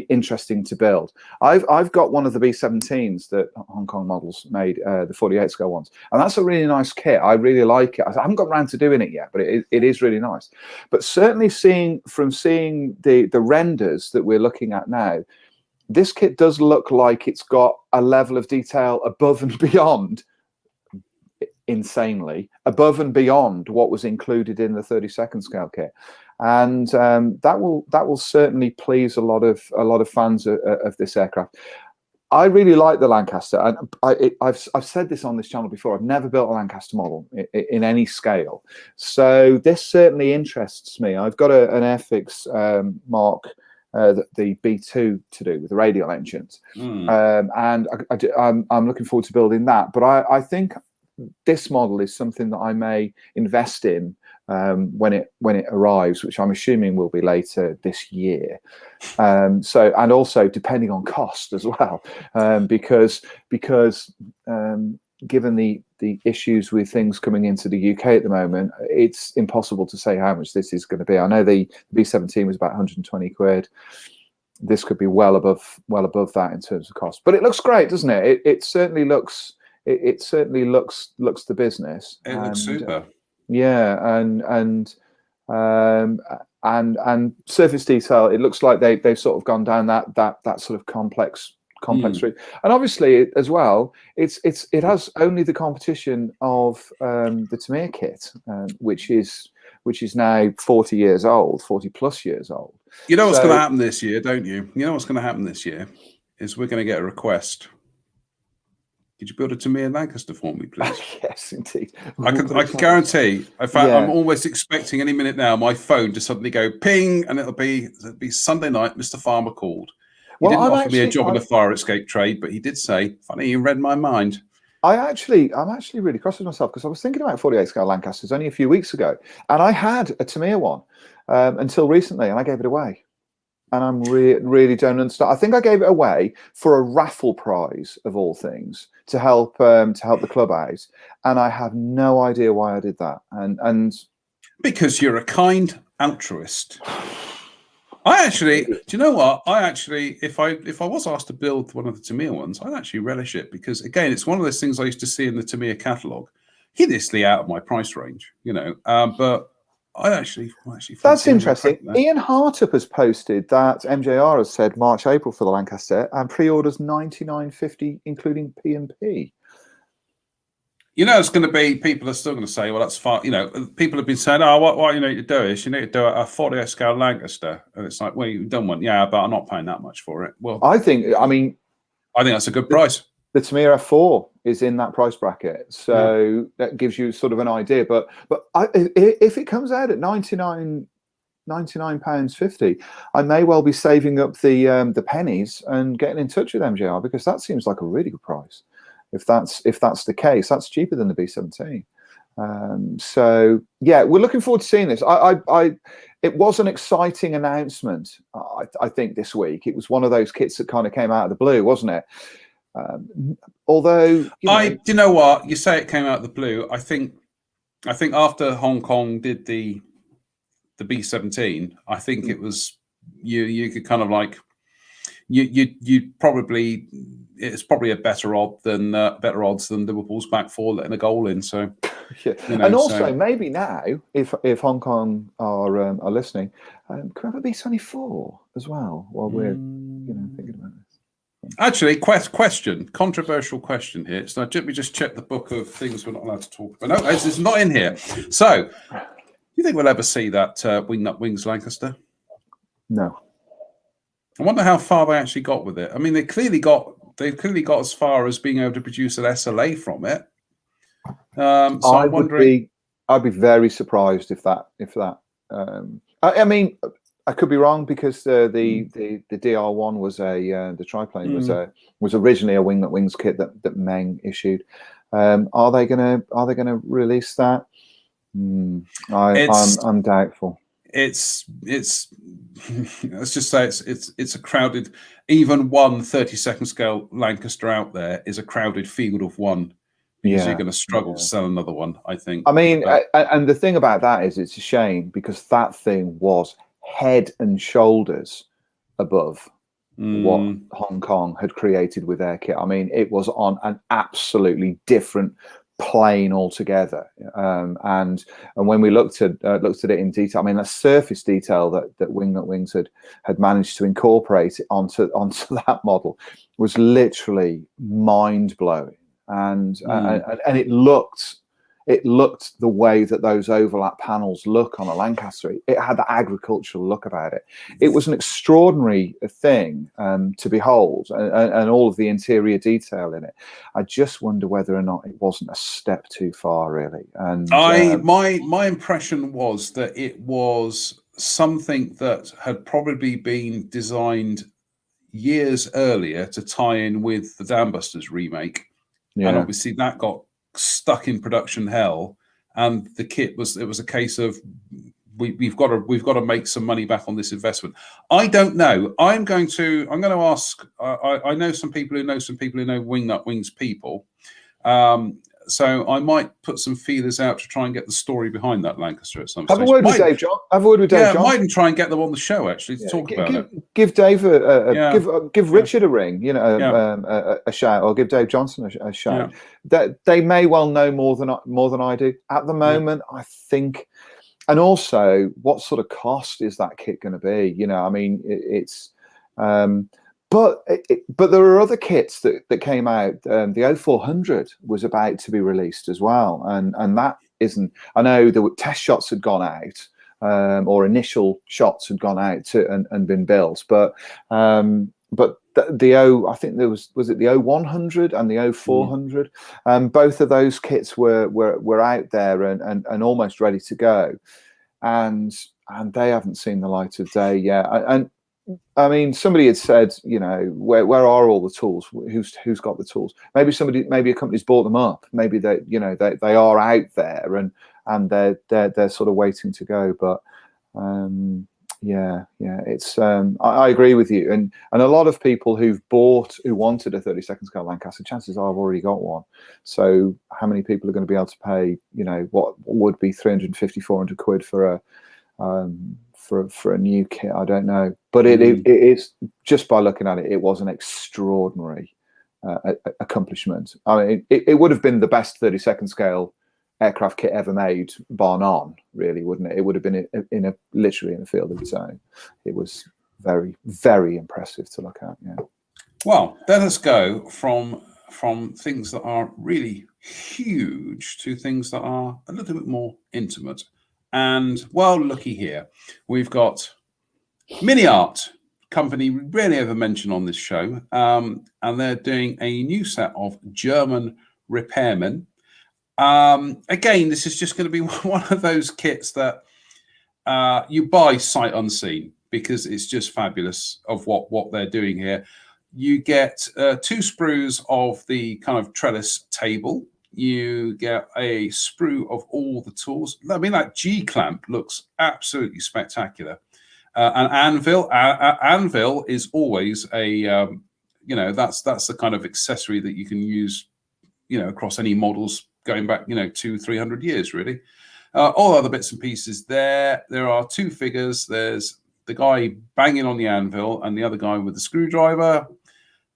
interesting to build. I've got one of the B-17s that Hong Kong Models made, the 48 scale ones, and that's a really nice kit. I really like it. I haven't got around to doing it yet, but it is really nice. But certainly seeing the renders that we're looking at now, this kit does look like it's got a level of detail above and beyond, insanely above and beyond what was included in the 32nd scale kit, and that will certainly please a lot of fans of this aircraft. I really like the Lancaster, and I've said this on this channel before. I've never built a Lancaster model in any scale, so this certainly interests me. I've got an Airfix Mark, the B2 to do with the radial engines, and I'm looking forward to building that. But I think this model is something that I may invest in when it arrives, which I'm assuming will be later this year. So, and also depending on cost as well, because given the issues with things coming into the UK at the moment, it's impossible to say how much this is going to be. I know the B-17 was about 120 quid. This could be well above that in terms of cost, but it looks great, doesn't it? It certainly looks. It certainly looks the business. It looks super. Yeah, and surface detail. It looks like they've sort of gone down that sort of complex route. And obviously as well, it has only the competition of the Tamiya kit, which is now 40 years old, 40 plus years old. You know what's going to happen this year, don't you? You know what's going to happen this year is we're going to get a request. Could you build a Tamiya Lancaster for me, please? Yes, indeed. I can guarantee. In fact, I'm almost expecting any minute now my phone to suddenly go ping, and it'll be Sunday night. Mr. Farmer called. He didn't offer me a job in the fire escape trade, but he did say, "Funny, you read my mind." I'm actually really cross with myself, because I was thinking about 48 scale Lancasters only a few weeks ago, and I had a Tamiya one until recently, and I gave it away. And I'm really don't understand. I think I gave it away for a raffle prize of all things to help the club out, and I have no idea why I did that. And because you're a kind altruist. I actually, do you know what? I actually, if I was asked to build one of the Tamiya ones, I'd actually relish it, because again, it's one of those things I used to see in the Tamiya catalogue. hideously out of my price range, you know. But I actually That's fancy having a interesting. crack at that. Ian Hartup has posted that MJR has said March, April for the Lancaster, and pre-orders $99.50, including P&P. You know, it's going to be, people are still going to say, well, that's fine. You know, people have been saying, oh, what you need to do is you need to do a 40 scale Lancaster. And it's like, well, you've done one. Yeah, but I'm not paying that much for it. Well, I think that's a good price. The Tamiya F4 is in that price bracket. So that gives you sort of an idea. But if it comes out at £99.50, I may well be saving up the pennies and getting in touch with MJR, because that seems like a really good price. If that's the case, that's cheaper than the B17. So yeah, we're looking forward to seeing this. It was an exciting announcement. I think this week it was one of those kits that kind of came out of the blue, wasn't it? Although do you know what, you say it came out of the blue. I think after Hong Kong did the B17, I think it was you could kind of like you probably, it's probably a better odds than Liverpool's back four letting a goal in. So yeah. You know, and also maybe now, if Hong Kong are listening, can we have a B24 as well while we're thinking about this. Actually, controversial question here. So let me just check the book of things we're not allowed to talk about. No, it's not in here. So, do you think we'll ever see that Wing Wings Lancaster? No. I wonder how far they actually got with it. I mean, they've clearly got as far as being able to produce an SLA from it. So I'm wondering. I'd be very surprised if that. I mean, I could be wrong, because the DR1 was the triplane was originally a Wing Wings kit that Meng issued. Are they gonna release that? I'm doubtful. It's let's just say it's a crowded, even one 32nd scale Lancaster out there is a crowded field of one, because you're going to struggle to sell another one, I think. I mean, and the thing about that is it's a shame, because that thing was head and shoulders above what Hong Kong had created with their kit. I mean, it was on an absolutely different plane altogether. And when we looked at it in detail, I mean, that surface detail that Wings had managed to incorporate onto that model was literally mind blowing. And it looked the way that those overlap panels look on a Lancaster. It had the agricultural look about it. It was an extraordinary thing to behold, and all of the interior detail in it. I just wonder whether or not it wasn't a step too far, really. And my impression was that it was something that had probably been designed years earlier to tie in with the Dam Busters remake, and obviously that got stuck in production hell, and the kit was a case of we've got to make some money back on this investment. I don't know. I'm going to ask. I know some people who know Wings people. So I might put some feelers out to try and get the story behind that Lancaster at some stage. Have a word with Dave John. I might even try and get them on the show actually to talk about it. Give Dave give Richard a ring, a shout, or give Dave Johnson a shout. That they may well know more than I do at the moment. I think, and also, what sort of cost is that kit going to be? I mean, it's. But there are other kits that came out. The 0400 was about to be released as well, and that isn't. I know the test shots had gone out, or initial shots had gone out and been built, but I think there was it the 0100 and the 0400. Both of those kits were out there and almost ready to go, and they haven't seen the light of day yet. And I mean, somebody had said, where are all the tools? Who's got the tools? Maybe a company's bought them up. Maybe they are out there and they're sort of waiting to go. But it's I agree with you. And a lot of people who wanted a 32nd scale Lancaster, chances are I've already got one. So how many people are going to be able to pay, what would be 350, 400 quid for a new kit? I don't know, but it is, just by looking at it, it was an extraordinary accomplishment. I mean, it would have been the best 32nd scale aircraft kit ever made, bar none, really, wouldn't it? It would have been literally in a field of its own. It was very, very impressive to look at. Yeah. Well, let us go from things that are really huge to things that are a little bit more intimate. And well, looky here, we've got MiniArt, company we rarely ever mention on this show, and they're doing a new set of German repairmen. Again, this is just going to be one of those kits that you buy sight unseen, because it's just fabulous of what they're doing here. You get 2 sprues of the kind of trellis table. You get a sprue of all the tools. I mean, that G clamp looks absolutely spectacular. An anvil. Anvil is always a that's the kind of accessory that you can use, across any models going back 200-300 years, really. All other bits and pieces there. There are 2 figures. There's the guy banging on the anvil and the other guy with the screwdriver.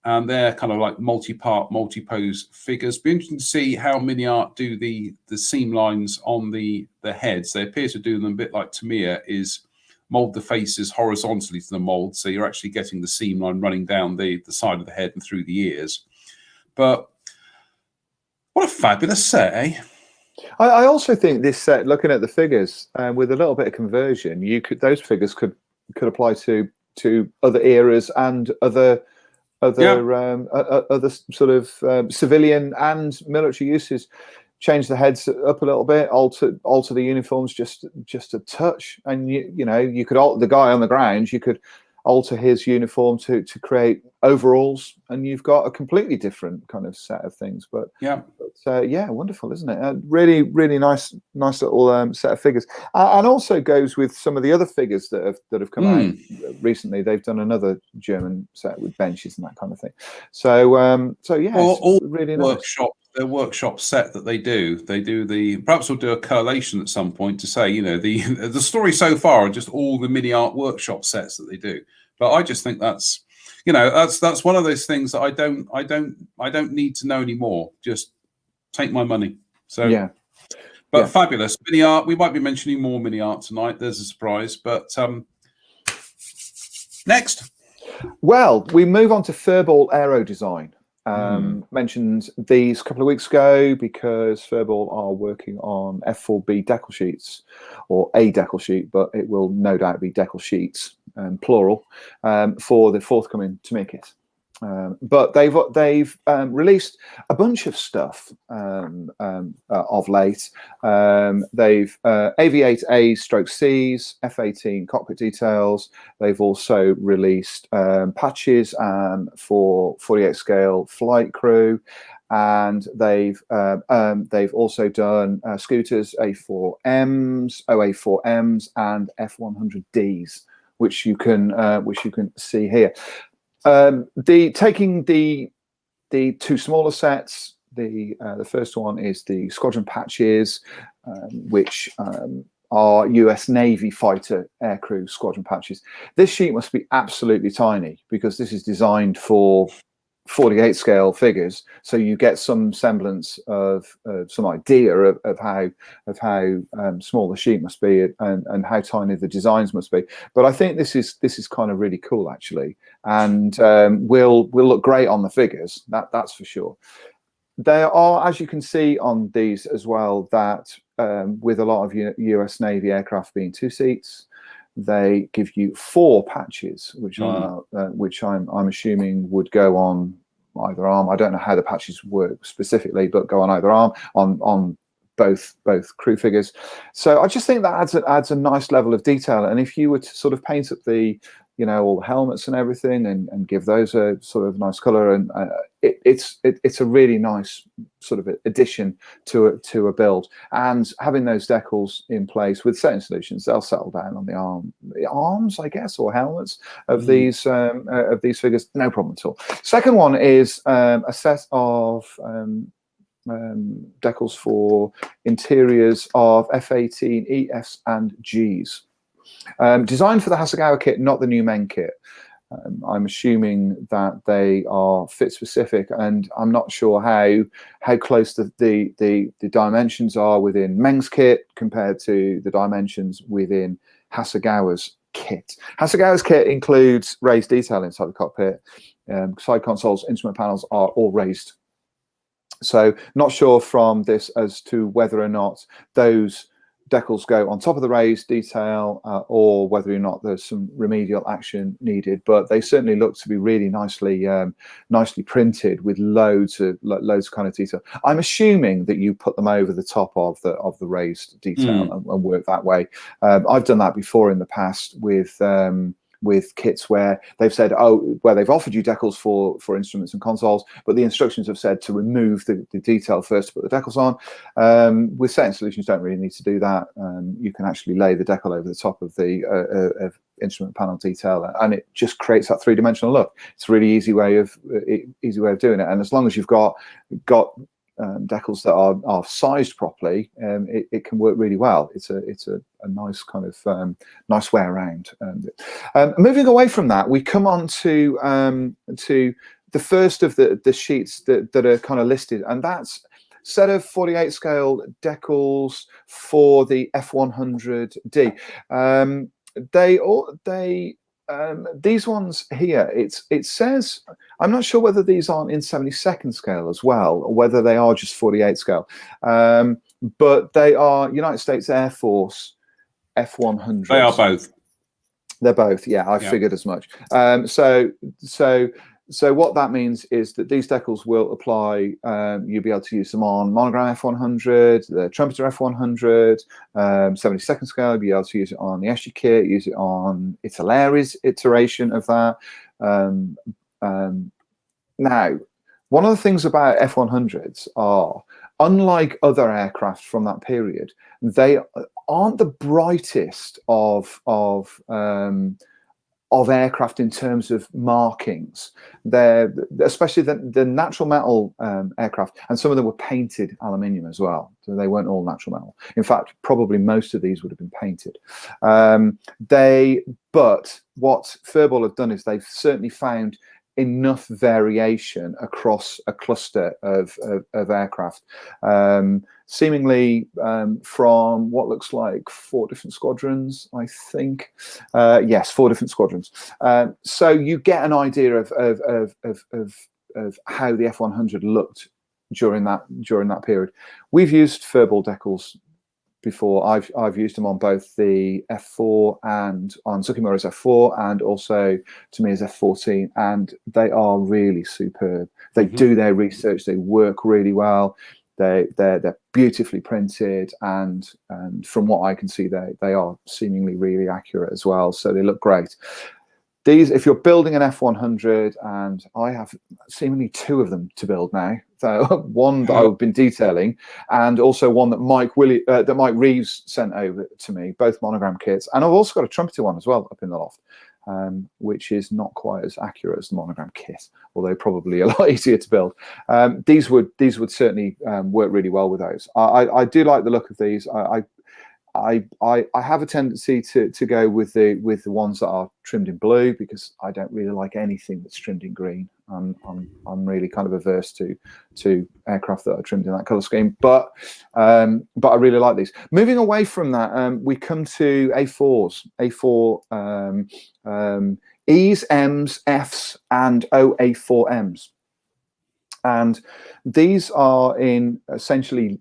And they're kind of like multi-part, multi-pose figures. Be interesting to see how MiniArt do the seam lines on the heads. They appear to do them a bit like Tamiya, is mold the faces horizontally to the mold, so you're actually getting the seam line running down the side of the head and through the ears. But what a fabulous set, eh? I also think this set, looking at the figures, with a little bit of conversion, those figures could apply to other eras and other sort of civilian and military uses. Change the heads up a little bit, alter the uniforms just a touch, and you could alter the guy on the ground. You could alter his uniform to create overalls, and you've got a completely different kind of set of things. But yeah, wonderful, isn't it? Really, really nice little set of figures, and also goes with some of the other figures that have come out recently. They've done another German set with benches and that kind of thing. So yeah, all really nice. Their workshop set that they do perhaps we'll do a collation at some point to say, the story so far are just all the MiniArt workshop sets that they do. But I just think that's one of those things that I don't need to know anymore. Just take my money. So yeah. But yeah. Fabulous MiniArt. We might be mentioning more MiniArt tonight. There's a surprise. But next. Well, we move on to Furball Aero Design. Mentioned these a couple of weeks ago because Furball are working on F4B decal sheets, or a decal sheet, but it will no doubt be decal sheets, plural, for the forthcoming Tamiya kit. But they've released a bunch of stuff of late. They've AV8A/Cs, F18 cockpit details. They've also released patches for 48 scale flight crew, and they've also done scooters, A4Ms, OA4Ms, and F100Ds, which you can see here. Taking the 2 smaller sets, the first one is the squadron patches, which are US Navy fighter aircrew squadron patches. This sheet must be absolutely tiny because this is designed for 48 scale figures, so you get some semblance of some idea of how small the sheet must be and how tiny the designs must be. But I think this is kind of really cool, actually, and will look great on the figures. That's for sure. There are, as you can see on these as well, that with a lot of US Navy aircraft being 2 seats, they give you 4 patches, which I'm assuming would go on either arm. I don't know how the patches work specifically, but go on either arm on both crew figures. So I just think that adds a nice level of detail. And if you were to sort of paint up the all the helmets and everything and give those a sort of nice color, and it's a really nice sort of addition to a build. And having those decals in place with certain solutions, they'll settle down on the arms, I guess, or helmets of these figures, no problem at all. Second one is a set of decals for interiors of F18 EFs and Gs. Designed for the Hasegawa kit, not the new men kit. I'm assuming that they are fit specific, and I'm not sure how close the dimensions are within Meng's kit compared to the dimensions within Hasegawa's kit. Hasegawa's kit includes raised detail inside the cockpit. Side consoles, instrument panels are all raised. So not sure from this as to whether or not those decals go on top of the raised detail or whether or not there's some remedial action needed, but they certainly look to be really nicely printed with loads of kind of detail. I'm assuming that you put them over the top of the raised detail and work that way. I've done that before in the past with kits where they've said, where they've offered you decals for instruments and consoles, but the instructions have said to remove the detail first to put the decals on. With certain solutions, don't really need to do that. You can actually lay the decal over the top of the instrument panel detail, and it just creates that three-dimensional look. It's a really easy way of doing it, and as long as you've got decals that are sized properly, it can work really well. It's a nice kind of nice way around. Moving away from that, we come on to the first of the sheets that are kind of listed, and that's set of 48 scale decals for the F100D. These ones here, it says, I'm not sure whether these aren't in 72nd scale as well, or whether they are just 48 scale, but they are United States Air Force F100s. They are both. They're both, yeah, I figured as much. So what that means is that these decals will apply, you'll be able to use them on Monogram F100, the Trumpeter F100, 72nd scale, you'll be able to use it on the SG kit, use it on Italeri's iteration of that. Now, one of the things about F100s are, unlike other aircraft from that period, they aren't the brightest of aircraft in terms of markings. They're especially the natural metal aircraft, and some of them were painted aluminium as well, so they weren't all natural metal. In fact, probably most of these would have been painted. But what Furball have done is they've certainly found enough variation across a cluster of aircraft, seemingly from what looks like 4 different squadrons, I think. Yes, 4 different squadrons. So you get an idea of how the F100 looked during that period. We've used Furball decals before. I've used them on both the F4 and on Tsukimura's F4, and also to me as F14, and they are really superb. They do their research, they work really well, they're beautifully printed, and from what I can see, they are seemingly really accurate as well, so they look great. These, if you're building an F100, and I have seemingly 2 of them to build now, so one that I've been detailing, and also one that Mike Reeves sent over to me, both monogram kits, and I've also got a trumpeter one as well up in the loft, which is not quite as accurate as the monogram kit, although probably a lot easier to build. These would certainly work really well with those. I do like the look of these. I have a tendency to go with the ones that are trimmed in blue, because I don't really like anything that's trimmed in green. I'm really kind of averse to aircraft that are trimmed in that color scheme. But I really like these. Moving away from that, we come to A4s, E's, M's, F's, and OA4Ms. And these are in essentially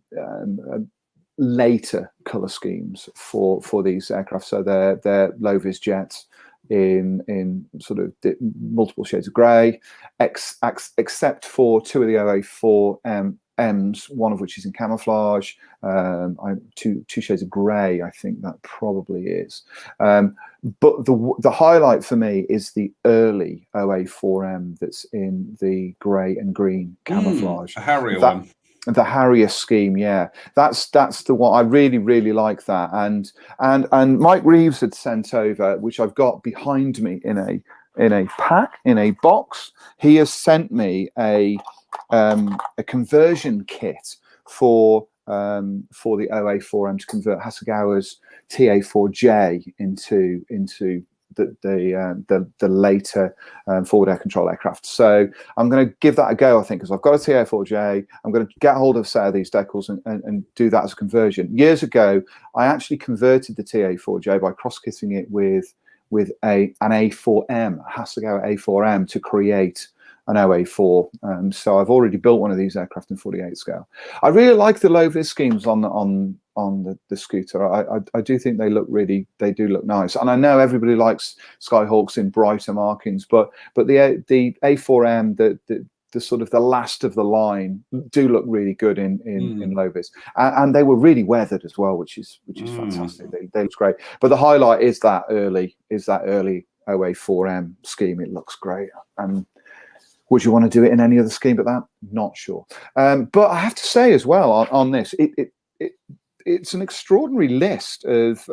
later color schemes for these aircraft. So they're low vis jets in sort of multiple shades of grey, except for 2 of the OA4Ms, one of which is in camouflage, 2 shades of grey, I think that probably is. But the highlight for me is the early OA4M that's in the grey and green camouflage. A Harrier one. The Harrier scheme, yeah, that's the one. I really like that, and Mike Reeves had sent over, which I've got behind me in a pack, in a box. He has sent me a conversion kit for the OA4M to convert Hasegawa's TA4J into the later forward air control aircraft. So I'm going to give that a go, I think, because I've got a TA4J. I'm going to get hold of a set of these decals and do that as a conversion. Years ago, I actually converted the TA4J by cross-kitting it with an A4M, a Hasegawa A4M, to create an OA4. So I've already built one of these aircraft in 48 scale. I really like the low vis schemes on the scooter. I do think they do look nice. And I know everybody likes Skyhawks in brighter markings, but the A4M, the sort of the last of the line, do look really good in low vis, and they were really weathered as well, which is fantastic. They look great. But the highlight is that early OA4M scheme. It looks great. Would you want to do it in any other scheme but that? Not sure. But I have to say as well on this, it's an extraordinary list of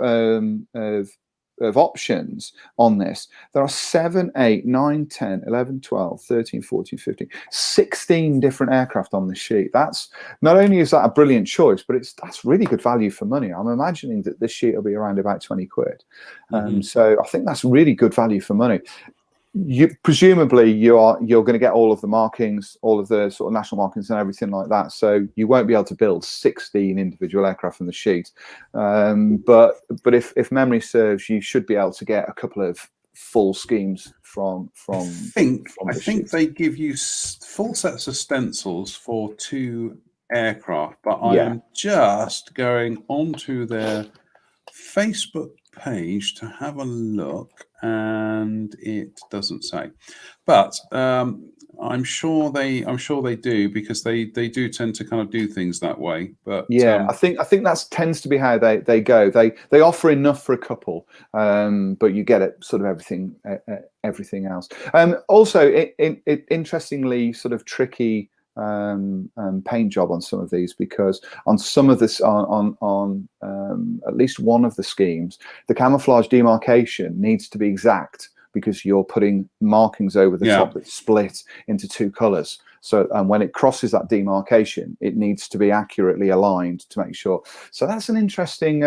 options on this. There are 7, 8, 9, 10, 11, 12, 13, 14, 15, 16 different aircraft on this sheet. That's not only is that a brilliant choice, but that's really good value for money. I'm imagining that this sheet will be around about 20 quid. So I think that's really good value for money. Presumably you're going to get all of the markings, all of the sort of national markings and everything like that, so you won't be able to build 16 individual aircraft from the sheet, but if memory serves, you should be able to get a couple of full schemes from I think they give you full sets of stencils for 2 aircraft, but I am just going onto their Facebook page to have a look, and it doesn't say, but I'm sure they do, because they do tend to kind of do things that way. But I think that tends to be how they go. They offer enough for a couple, but you get it sort of everything else. Also, interestingly, sort of tricky paint job on some of these, because on some of this, on at least one of the schemes, the camouflage demarcation needs to be exact, because you're putting markings over the top that split into 2 colors. So, and when it crosses that demarcation, it needs to be accurately aligned to make sure. So that's an interesting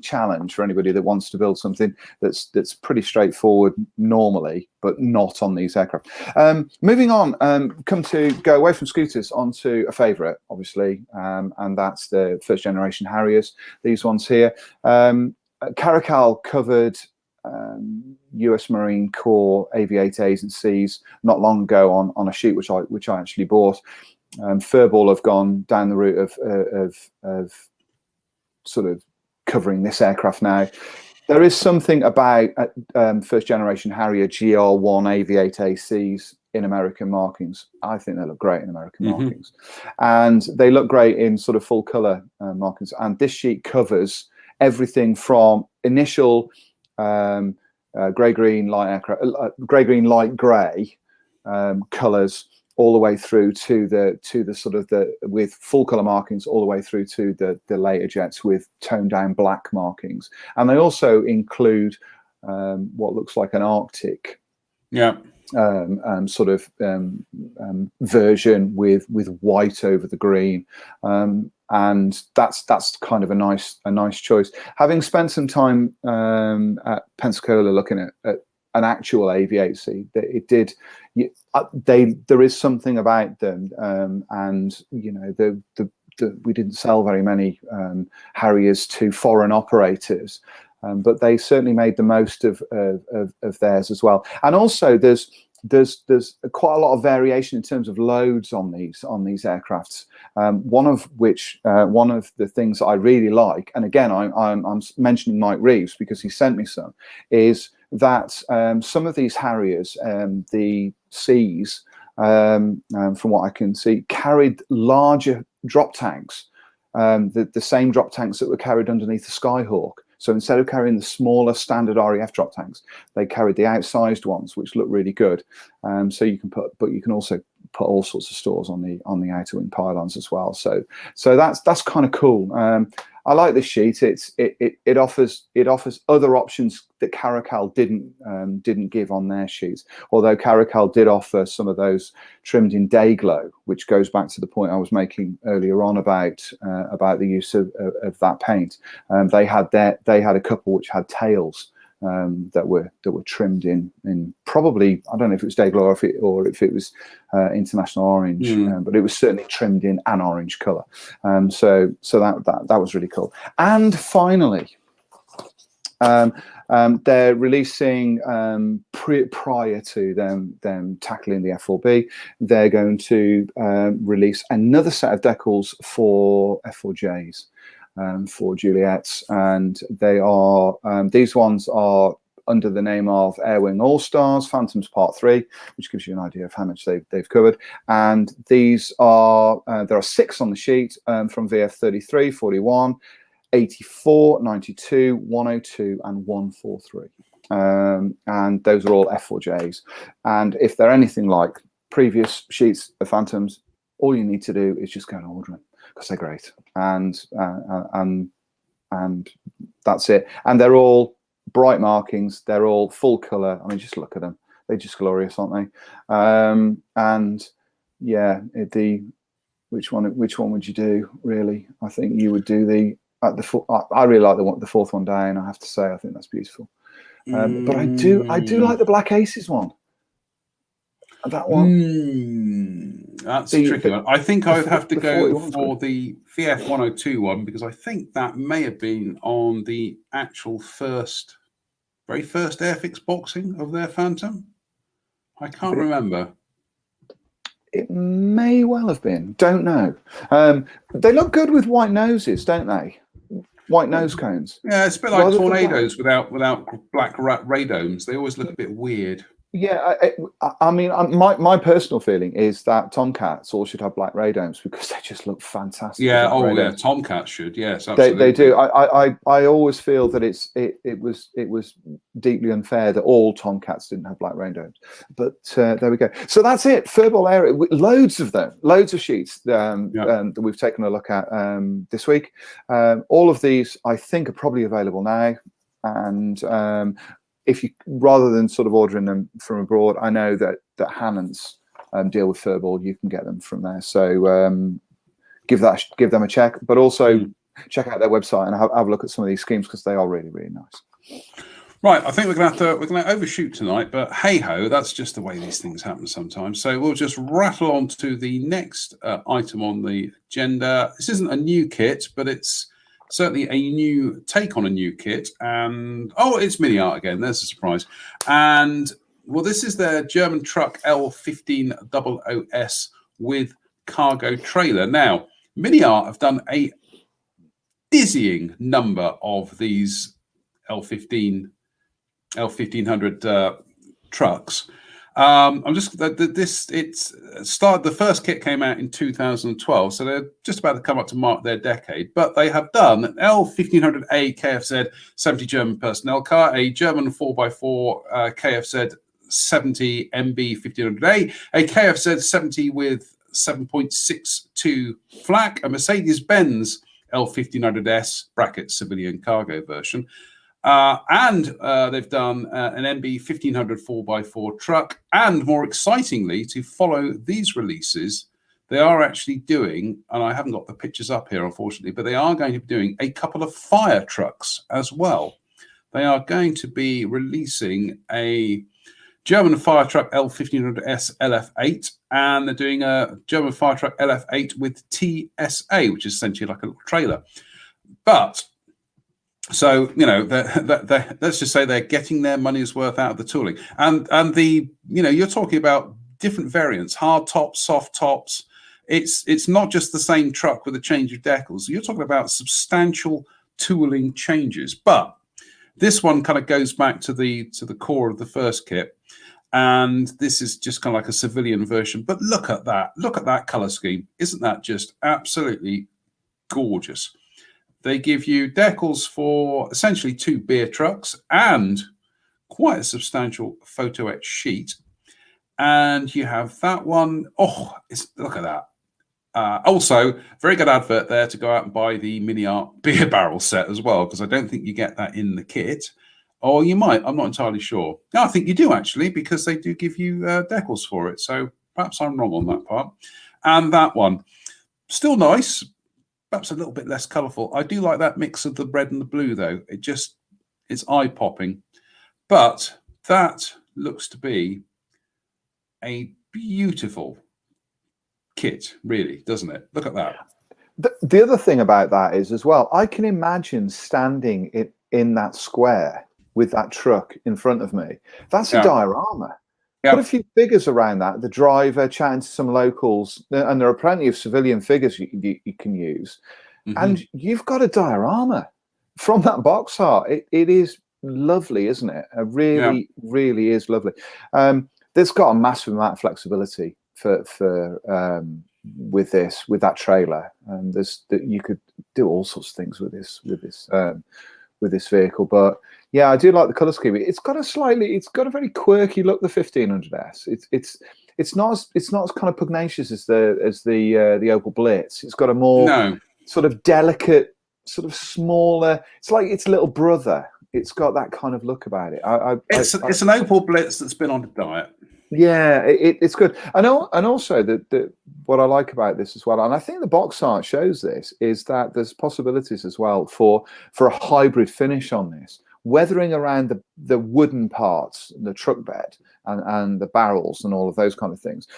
challenge for anybody that wants to build something that's pretty straightforward normally, but not on these aircraft. Moving on, go away from scooters onto a favourite, obviously, and that's the first generation Harriers. These ones here. Caracal covered US Marine Corps Aviate-A's and C's not long ago on a sheet which I actually bought. Furball have gone down the route of sort of covering this aircraft now. There is something about first generation Harrier GR1 Aviate-A C's in American markings. I think they look great in American markings, and they look great in sort of full color markings. And this sheet covers everything from initial grey green light grey colors, all the way through to the sort of with full color markings, all the way through to the later jets with toned down black markings. And they also include what looks like an Arctic sort of version with white over the green, and that's kind of a nice choice. Having spent some time at Pensacola looking at an actual Aviate-C, there is something about them, and you know we didn't sell very many Harriers to foreign operators. But they certainly made the most of theirs as well. And also, there's quite a lot of variation in terms of loads on these aircrafts. One of the things that I really like, and again, I'm mentioning Mike Reeves because he sent me some, is that some of these Harriers, the C's, from what I can see, carried larger drop tanks, the same drop tanks that were carried underneath the Skyhawk. So instead of carrying the smaller standard RAF drop tanks, they carried the outsized ones, which look really good. So you can also put all sorts of stores on the outer wing pylons as well. So that's kind of cool. I like this sheet. It offers other options that Caracal didn't give on their sheets. Although Caracal did offer some of those trimmed in day glow, which goes back to the point I was making earlier on about the use of that paint. They had a couple which had tails that were trimmed in probably, I don't know if it was Dayglow or if it was International Orange, but it was certainly trimmed in an orange color. So that was really cool. And finally, they're releasing prior to them tackling the F4B, they're going to release another set of decals for F4Js, for Juliets, and they are these ones are under the name of Airwing All Stars Phantoms Part 3, which gives you an idea of how much they've covered. And these are there are 6 on the sheet from VF 33, 41. 84, 92, 102, and 143. And those are all F4Js. And if they're anything like previous sheets of Phantoms, all you need to do is just go and order them because they're great. And that's it. And they're all bright markings. They're all full color. I mean, just look at them. They're just glorious, aren't they? And yeah, which one would you do, really? I think you would do the I really like the fourth one down. I have to say, I think that's beautiful. But I do like the Black Aces one. That one. That's a tricky one. I think I would have to go for the VF 102 one because I think that may have been on the actual very first Airfix boxing of their Phantom. I can't remember. It may well have been. Don't know. They look good with white noses, don't they? White nose cones. Yeah, it's a bit like Tornadoes without black radomes. They always look a bit weird. Yeah, I mean, my personal feeling is that Tomcats all should have black radomes because they just look fantastic. Yeah, yeah, Tomcats should. Yes, absolutely. They do. I always feel that it was deeply unfair that all Tomcats didn't have black radomes. But there we go. So that's it. Furball Aero, loads of them, loads of sheets that we've taken a look at this week. All of these, I think, are probably available now, and. If you, rather than sort of ordering them from abroad, I know that Hannon's deal with Furball, you can get them from there. So give them a check, but also check out their website and have a look at some of these schemes because they are really, really nice. Right, I think we're gonna overshoot tonight, but hey ho, that's just the way these things happen sometimes. So we'll just rattle on to the next item on the agenda. This isn't a new kit, but it's certainly a new take on a new kit, and it's MiniArt again. There's a surprise. And well, this is their German truck L1500S with cargo trailer. Now, MiniArt have done a dizzying number of these L1500 trucks. The first kit came out in 2012, so they're just about to come up to mark their decade. But they have done an L1500A KFZ 70 German personnel car, a German 4x4 KFZ 70 MB 1500A, a KFZ 70 with 7.62 flak, a Mercedes-Benz L1500S bracket civilian cargo version. And they've done an MB 1500 4x4 truck. And more excitingly, to follow these releases, they are actually doing, and I haven't got the pictures up here, unfortunately, but they are going to be doing a couple of fire trucks as well. They are going to be releasing a German fire truck L1500S LF8, and they're doing a German fire truck LF8 with TSA, which is essentially like a little trailer. But so, you know, let's just say they're getting their money's worth out of the tooling. And you're talking about different variants, hard tops, soft tops. It's not just the same truck with a change of decals. You're talking about substantial tooling changes. But this one kind of goes back to the core of the first kit. And this is just kind of like a civilian version. But look at that. Look at that color scheme. Isn't that just absolutely gorgeous? They give you decals for essentially 2 beer trucks and quite a substantial photo etch sheet. And you have that one. Look at that. Also, very good advert there to go out and buy the MiniArt beer barrel set as well, because I don't think you get that in the kit. Or you might. I'm not entirely sure. No, I think you do, actually, because they do give you decals for it. So perhaps I'm wrong on that part. And that one. Still nice. Perhaps a little bit less colourful. I do like that mix of the red and the blue, though. It's eye-popping. But that looks to be a beautiful kit, really, doesn't it? Look at that. The other thing about that is as well, I can imagine standing in that square with that truck in front of me. That's a diorama. Put a few figures around that, the driver, chatting to some locals, and there are plenty of civilian figures you can use. And you've got a diorama from that box art. It is lovely, isn't it? It really, really is lovely. There's got a massive amount of flexibility for with that trailer, and you could do all sorts of things with this vehicle. But yeah, I do like the color scheme. It's got a very quirky look, the 1500S. It's not as kind of pugnacious as the Opel Blitz. It's got a more sort of delicate, sort of smaller. It's like its little brother. It's got that kind of look about it. It's an Opel Blitz that's been on a diet. Yeah, it's good. And also what I like about this as well, and I think the box art shows this, is that there's possibilities as well for a hybrid finish on this, weathering around the wooden parts, the truck bed and the barrels and all of those kind of things,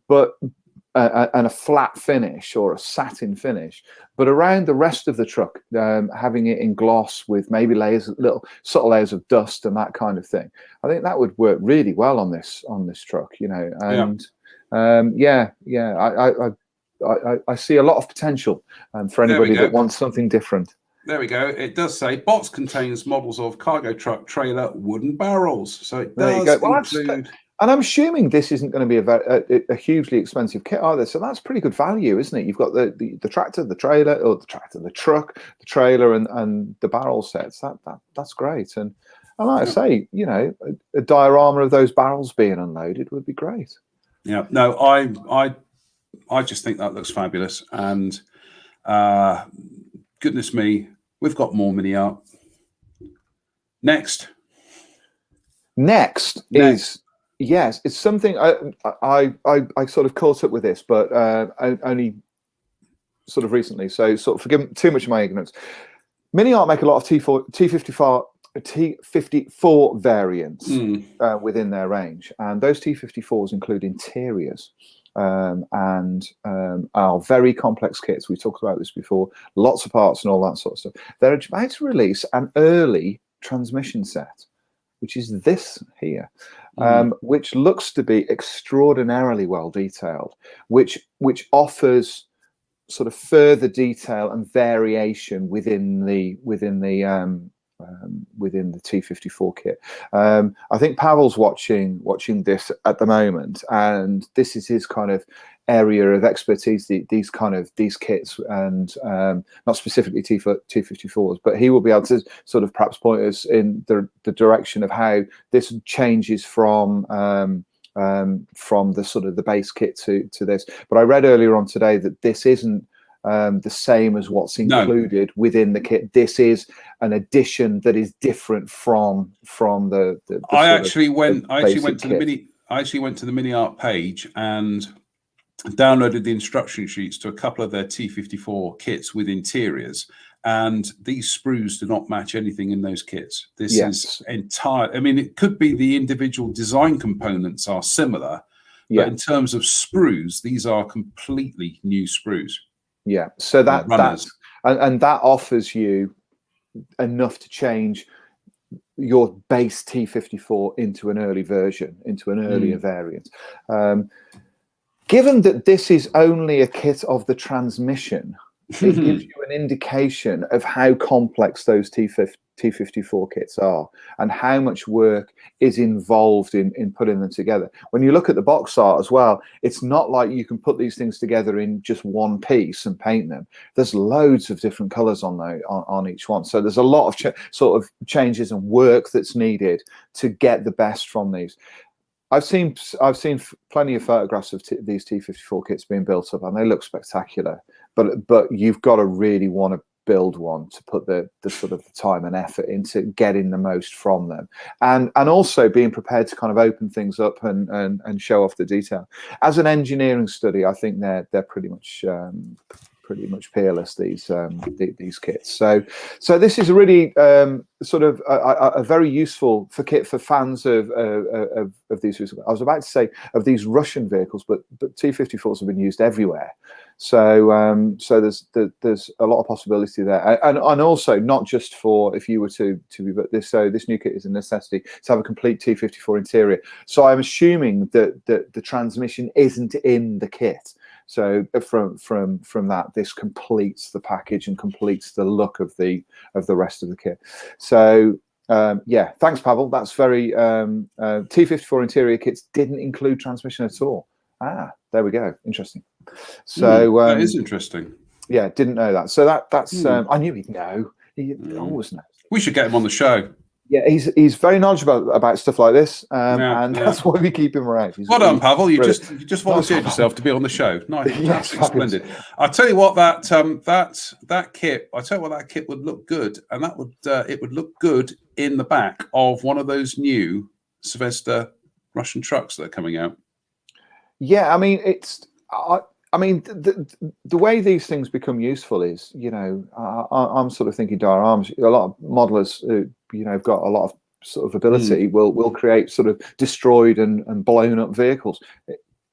but and a flat finish or a satin finish, but around the rest of the truck, having it in gloss with maybe little subtle layers of dust and that kind of thing. I think that would work really well on this truck, you know. And I see a lot of potential for anybody that wants something different. There we go. It does say box contains models of cargo truck, trailer, wooden barrels. So it does include. And I'm assuming this isn't going to be a hugely expensive kit either. So that's pretty good value, isn't it? You've got the tractor, the trailer, or the truck, the trailer, and the barrel sets. That's great. And like I say, you know, a diorama of those barrels being unloaded would be great. Yeah. No, I just think that looks fabulous. And goodness me, we've got more MiniArt. Next is. Yes, it's something I sort of caught up with this, but only sort of recently. So sort of forgive too much of my ignorance. MiniArt make a lot of T54 variants within their range, and those T54s include interiors and are very complex kits. We talked about this before. Lots of parts and all that sort of stuff. They're about to release an early transmission set, which is this here. Which looks to be extraordinarily well detailed, which offers sort of further detail and variation within the T54 kit. I think Pavel's watching this at the moment, and this is his kind of area of expertise, these kits, and not specifically T54s, but he will be able to sort of perhaps point us in the direction of how this changes from the sort of the base kit to this. But I read earlier on today that this isn't the same as what's included within the kit. This is an addition that is different from the I actually went to the MiniArt page and downloaded the instruction sheets to a couple of their T54 kits with interiors, and these sprues do not match anything in those kits. This is entire. I mean, it could be the individual design components are similar, but in terms of sprues, these are completely new sprues. Yeah, so that offers you enough to change your base T54 into an early version, into an earlier variant. Given that this is only a kit of the transmission, it gives you an indication of how complex those T54 kits are and how much work is involved in putting them together. When you look at the box art as well, it's not like you can put these things together in just one piece and paint them. There's loads of different colors on each one. So there's a lot of sort of changes and work that's needed to get the best from these. I've seen plenty of photographs of these T54 kits being built up, and they look spectacular. But you've got to really want to build one to put the sort of time and effort into getting the most from them, and also being prepared to kind of open things up and show off the detail. As an engineering study, I think they're pretty much pretty much peerless, these kits. So this is a really sort of a very useful kit for fans of these. I was about to say of these Russian vehicles, but T-54s have been used everywhere. So there's a lot of possibility there, and also not just for if you were to be, but this new kit is a necessity to have a complete T-54 interior. So I'm assuming that the transmission isn't in the kit. So from that, this completes the package and completes the look of the rest of the kit. So yeah, thanks, Pavel. That's very T-54 interior kits didn't include transmission at all. Ah, there we go. Interesting. So that is interesting. Yeah, didn't know that. So that's I knew he'd know. He always knows. We should get him on the show. Yeah, he's very knowledgeable about stuff like this, and that's why we keep him around. Well done, Pavel. You just volunteered yourself to be on the show. Nice, yes, splendid. I'll tell you what, that kit. I tell you what, that kit would look good, and that would it would look good in the back of one of those new Sylvester Russian trucks that are coming out. Yeah, I mean the way these things become useful is, I'm sort of thinking dioramas. A lot of modelers who have got a lot of sort of ability will create sort of destroyed and blown up vehicles,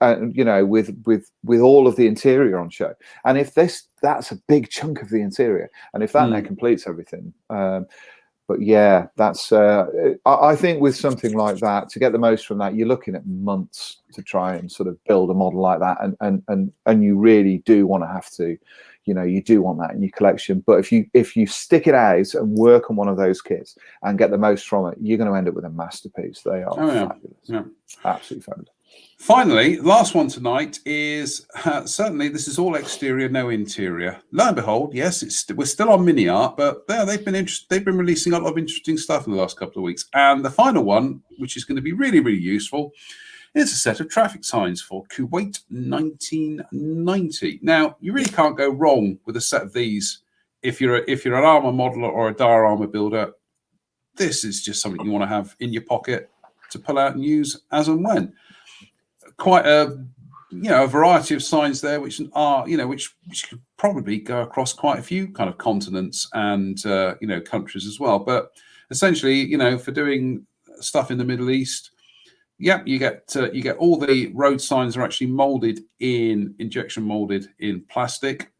with all of the interior on show. And if that's a big chunk of the interior, and if that now completes everything. But yeah, that's I think with something like that, to get the most from that, you're looking at months to try and sort of build a model like that, and you really do want to have to, you do want that in your collection. But if you stick it out and work on one of those kits and get the most from it, you're going to end up with a masterpiece. They are fabulous, absolutely fabulous. Finally, last one tonight is certainly this is all exterior, no interior. Lo and behold, yes, we're still on MiniArt, but they've been releasing a lot of interesting stuff in the last couple of weeks. And the final one, which is going to be really, really useful, is a set of traffic signs for Kuwait 1990. Now, you really can't go wrong with a set of these if you're an armor modeler or a diorama builder. This is just something you want to have in your pocket to pull out and use as and when. Quite a variety of signs there, which are which could probably go across quite a few kind of continents and countries as well. But essentially, for doing stuff in the Middle East, you get all the road signs are actually injection molded in plastic.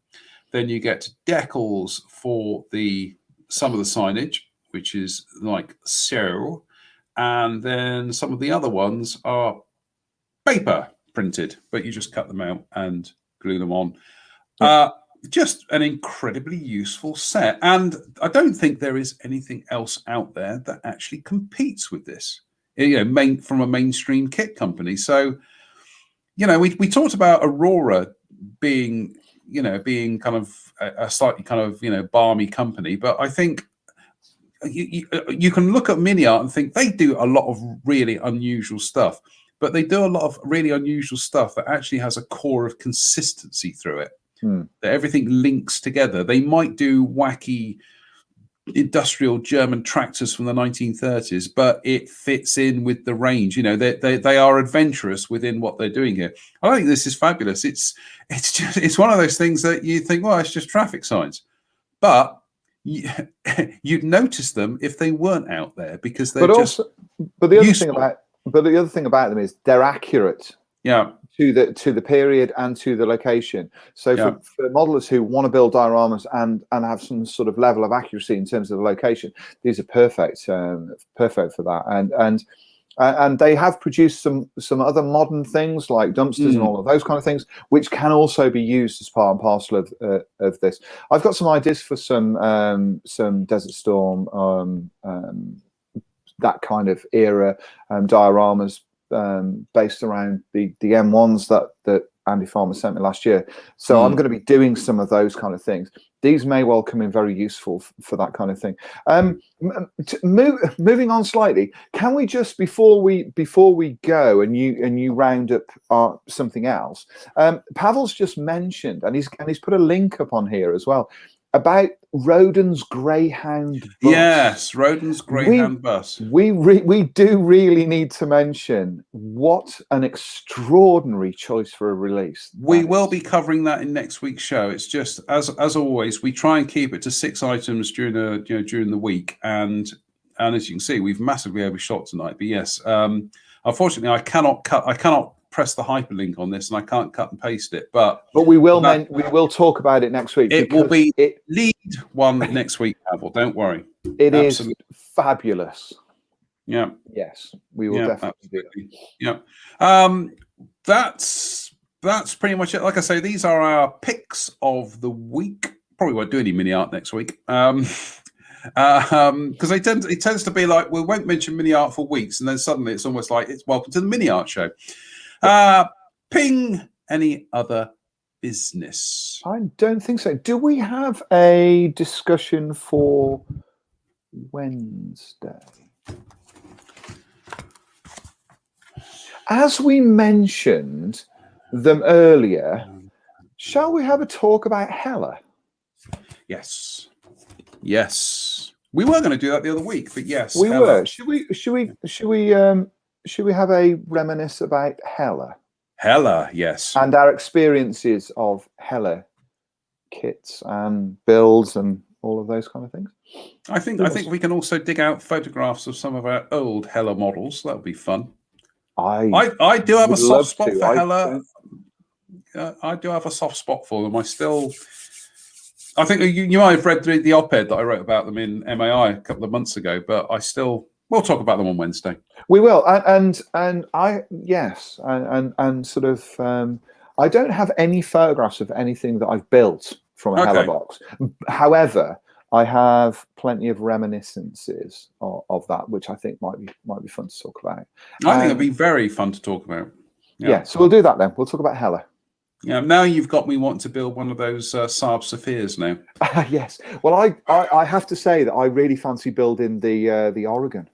Then you get decals for some of the signage, which is like so, and then some of the other ones are paper printed, but you just cut them out and glue them on. Just an incredibly useful set, and I don't think there is anything else out there that actually competes with this, from a mainstream kit company. So we talked about Aurora being kind of a slightly kind of balmy company, but I think you can look at MiniArt and think they do a lot of really unusual stuff. But they do a lot of really unusual stuff that actually has a core of consistency through it. That everything links together. They might do wacky industrial German tractors from the 1930s, but it fits in with the range. They are adventurous within what they're doing here. I think this is fabulous. It's one of those things that you think, well, it's just traffic signs, but you'd notice them if they weren't out there because they're But the other thing about them is they're accurate. To the period and to the location. So for modelers who want to build dioramas and have some sort of level of accuracy in terms of the location, these are perfect for that. And they have produced some other modern things like dumpsters and all of those kind of things, which can also be used as part and parcel of this. I've got some ideas for some Desert Storm, that kind of era dioramas based around the M1s that Andy Farmer sent me last year. So I'm going to be doing some of those kind of things. These may well come in very useful for that kind of thing. Moving on slightly, can we just before we go and you round up something else? Pavel's just mentioned, and he's put a link up on here as well. about Rodin's Greyhound bus. Yes, Rodin's Greyhound bus. Yes, Rodin's Greyhound bus. We do really need to mention what an extraordinary choice for a release. We will be covering that in next week's show. It's just as always, we try and keep it to 6 items during the week, and as you can see, we've massively overshot tonight. But yes, unfortunately, I cannot press the hyperlink on this, and I can't cut and paste it. But we will we will talk about it next week. It will be lead one next week, Pavel. Don't worry. It is fabulous. Yeah. Yes, we will definitely do it. Yeah. That's pretty much it. Like I say, these are our picks of the week. Probably won't do any MiniArt next week. Because it tends to be like we won't mention MiniArt for weeks, and then suddenly it's almost like it's welcome to the MiniArt show. Ping any other business? I don't think so. Do we have a discussion for Wednesday? As we mentioned them earlier, shall we have a talk about Hella? Yes. We were going to do that the other week, but yes, we were. Should we have a reminisce about Hella? Hella, yes. And our experiences of Hella kits and builds and all of those kind of things. I think we can also dig out photographs of some of our old Hella models. That would be fun. I do have a soft spot for Hella. I do have a soft spot for them. I think you might have read the op-ed that I wrote about them in MAI a couple of months ago, but we'll talk about them on Wednesday. We will, and I sort of I don't have any photographs of anything that I've built from a Hella box. However, I have plenty of reminiscences of that, which I think might be fun to talk about. I think it'd be very fun to talk about. Yeah, so we'll do that then. We'll talk about Hella. Yeah, now you've got me wanting to build one of those Saab Sophias now. Yes. Well, I have to say that I really fancy building the Oregon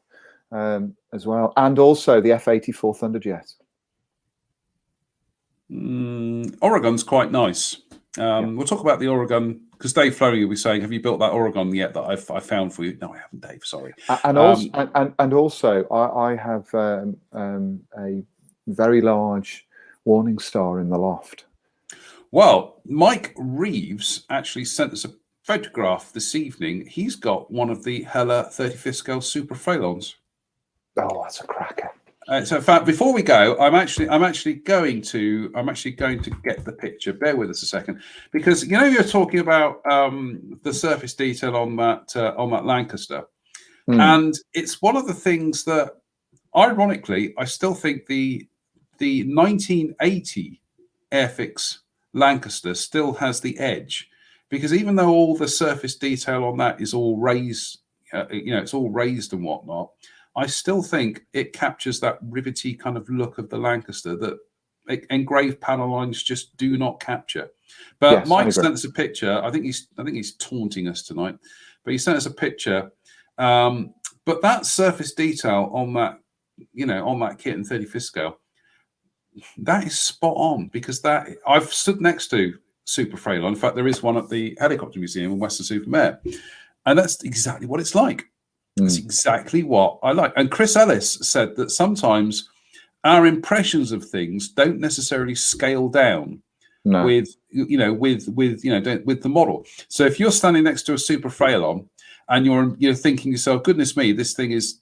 as well, and also the F-84 Thunderjet. Oregon's quite nice. We'll talk about the Oregon because Dave Floney will be saying, "Have you built that Oregon yet that I found for you?" No, I haven't, Dave. Sorry. And also, I have a very large warning star in the loft. Well, Mike Reeves actually sent us a photograph this evening. He's got one of the Hella 35th scale Super Phrelons. Oh, that's a cracker. So, in fact, before we go, I'm actually going to get the picture. Bear with us a second, because you're talking about the surface detail on that Lancaster, and it's one of the things that, ironically, I still think the 1980 Airfix Lancaster still has the edge, because even though all the surface detail on that is all raised, it's all raised and whatnot, I still think it captures that rivety kind of look of the Lancaster that engraved panel lines just do not capture. But yes, Mike sent us a picture. I think he's taunting us tonight, but he sent us a picture. But that surface detail on that, on that kit in 35th scale, that is spot on, because that I've stood next to Super Phrelon. In fact, there is one at the Helicopter Museum in Western-super-Mare, and that's exactly what it's like. That's exactly what I like. And Chris Ellis said that sometimes our impressions of things don't necessarily scale down with the model. So if you're standing next to a Super Phrelon and you're thinking to yourself, goodness me, this thing is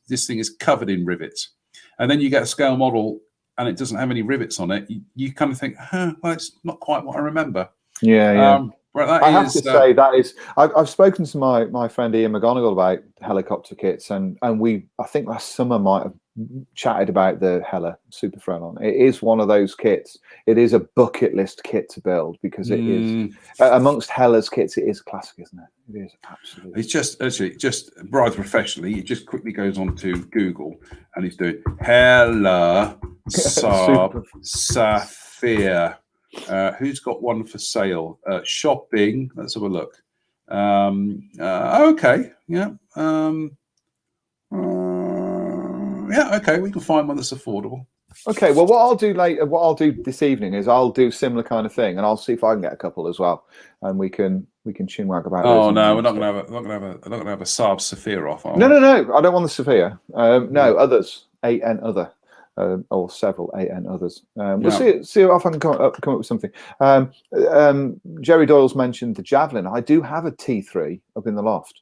covered in rivets, and then you get a scale model and it doesn't have any rivets on it, you kind of think, well, it's not quite what I remember. Yeah. But I have to say that is, I've spoken to my friend Ian McGonigal about helicopter kits, and I think last summer might have chatted about the Hella Super Phrelon. It is one of those kits. It is a bucket list kit to build, because it is amongst Hella's kits. It is classic, isn't it? It is absolutely. It's just rather professionally. He just quickly goes on to Google and he's doing Hella Saab Sapphire. Who's got one for sale? Shopping. Let's have a look. Okay. Yeah. Okay. We can find one that's affordable. Okay. Well, what I'll do this evening is I'll do similar kind of thing, and I'll see if I can get a couple as well, and we can We can chinwag about. Oh those no, we're not going to have a Saab Safir off. No. I don't want the Sophia. No, others. AN other. Or several AN others. We'll see if I can come up with something. Jerry Doyle's mentioned the Javelin. I do have a T3 up in the loft.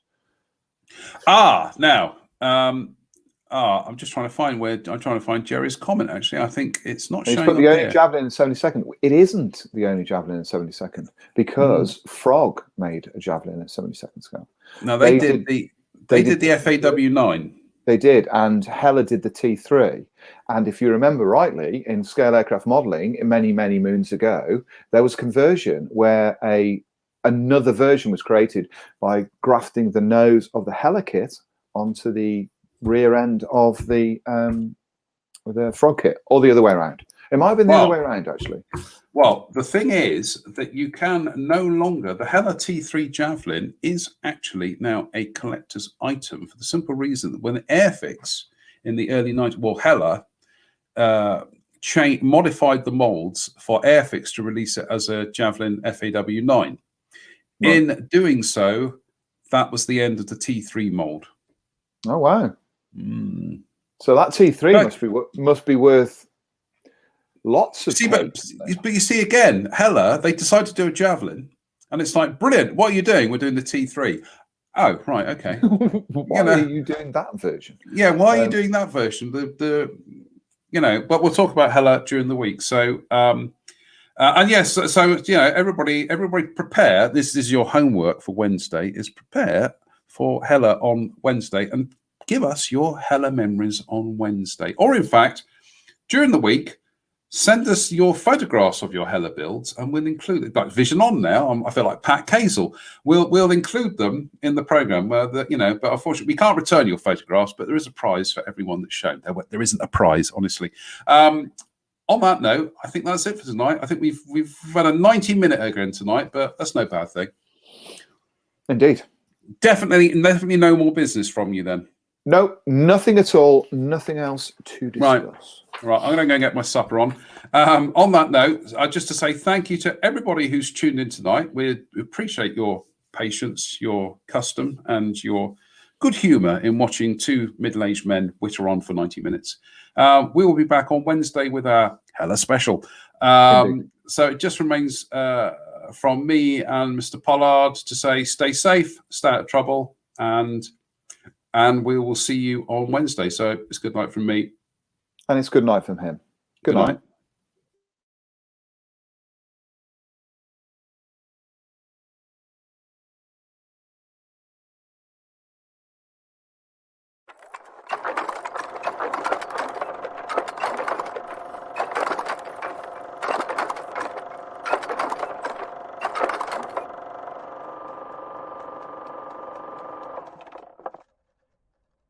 Now, I'm just trying to find Jerry's comment. Actually, I think it's not showing. He's put the only Javelin in 72nd. It isn't the only Javelin in 72nd because Frog made a Javelin in 72nd scale. No, they did the FAW9. They did, and Hella did the T3. And if you remember rightly, in scale aircraft modelling, many moons ago, there was conversion where another version was created by grafting the nose of the Hella kit onto the rear end of the Frog kit, or the other way around. It might have been the other way around, actually. Well, the thing is that you can no longer, the Hella T3 Javelin is actually now a collector's item for the simple reason that when Airfix in the early 90s, well, Hella modified the molds for Airfix to release it as a Javelin FAW9. Right. In doing so, that was the end of the T3 mold. Oh, wow. So that T3 must be worth lots of. But you see again, Hella, they decided to do a Javelin, and it's like, brilliant. What are you doing? We're doing the T3. Oh, right, okay. Why are you doing that version? Yeah, why are you doing that version? But we'll talk about Hella during the week. So, and yes, so everybody prepare. This is your homework for Wednesday. Is prepare for Hella on Wednesday and give us your Hella memories on Wednesday, or in fact, during the week. Send us your photographs of your Hella builds, and we'll include it. Like Vision On now, I feel like Pat Casel. We'll include them in the program. But unfortunately, we can't return your photographs. But there is a prize for everyone that's shown. There isn't a prize, honestly. On that note, I think that's it for tonight. I think we've had a 90-minute again tonight, but that's no bad thing. Indeed. Definitely no more business from you then. No, nothing at all. Nothing else to discuss. Right, I'm going to go get my supper on. On that note, just to say thank you to everybody who's tuned in tonight. We appreciate your patience, your custom, and your good humour in watching two middle-aged men witter on for 90 minutes. We will be back on Wednesday with our Hella special. So it just remains from me and Mr. Pollard to say stay safe, stay out of trouble, and we will see you on Wednesday. So it's good night from me. And it's good night from him. Good night.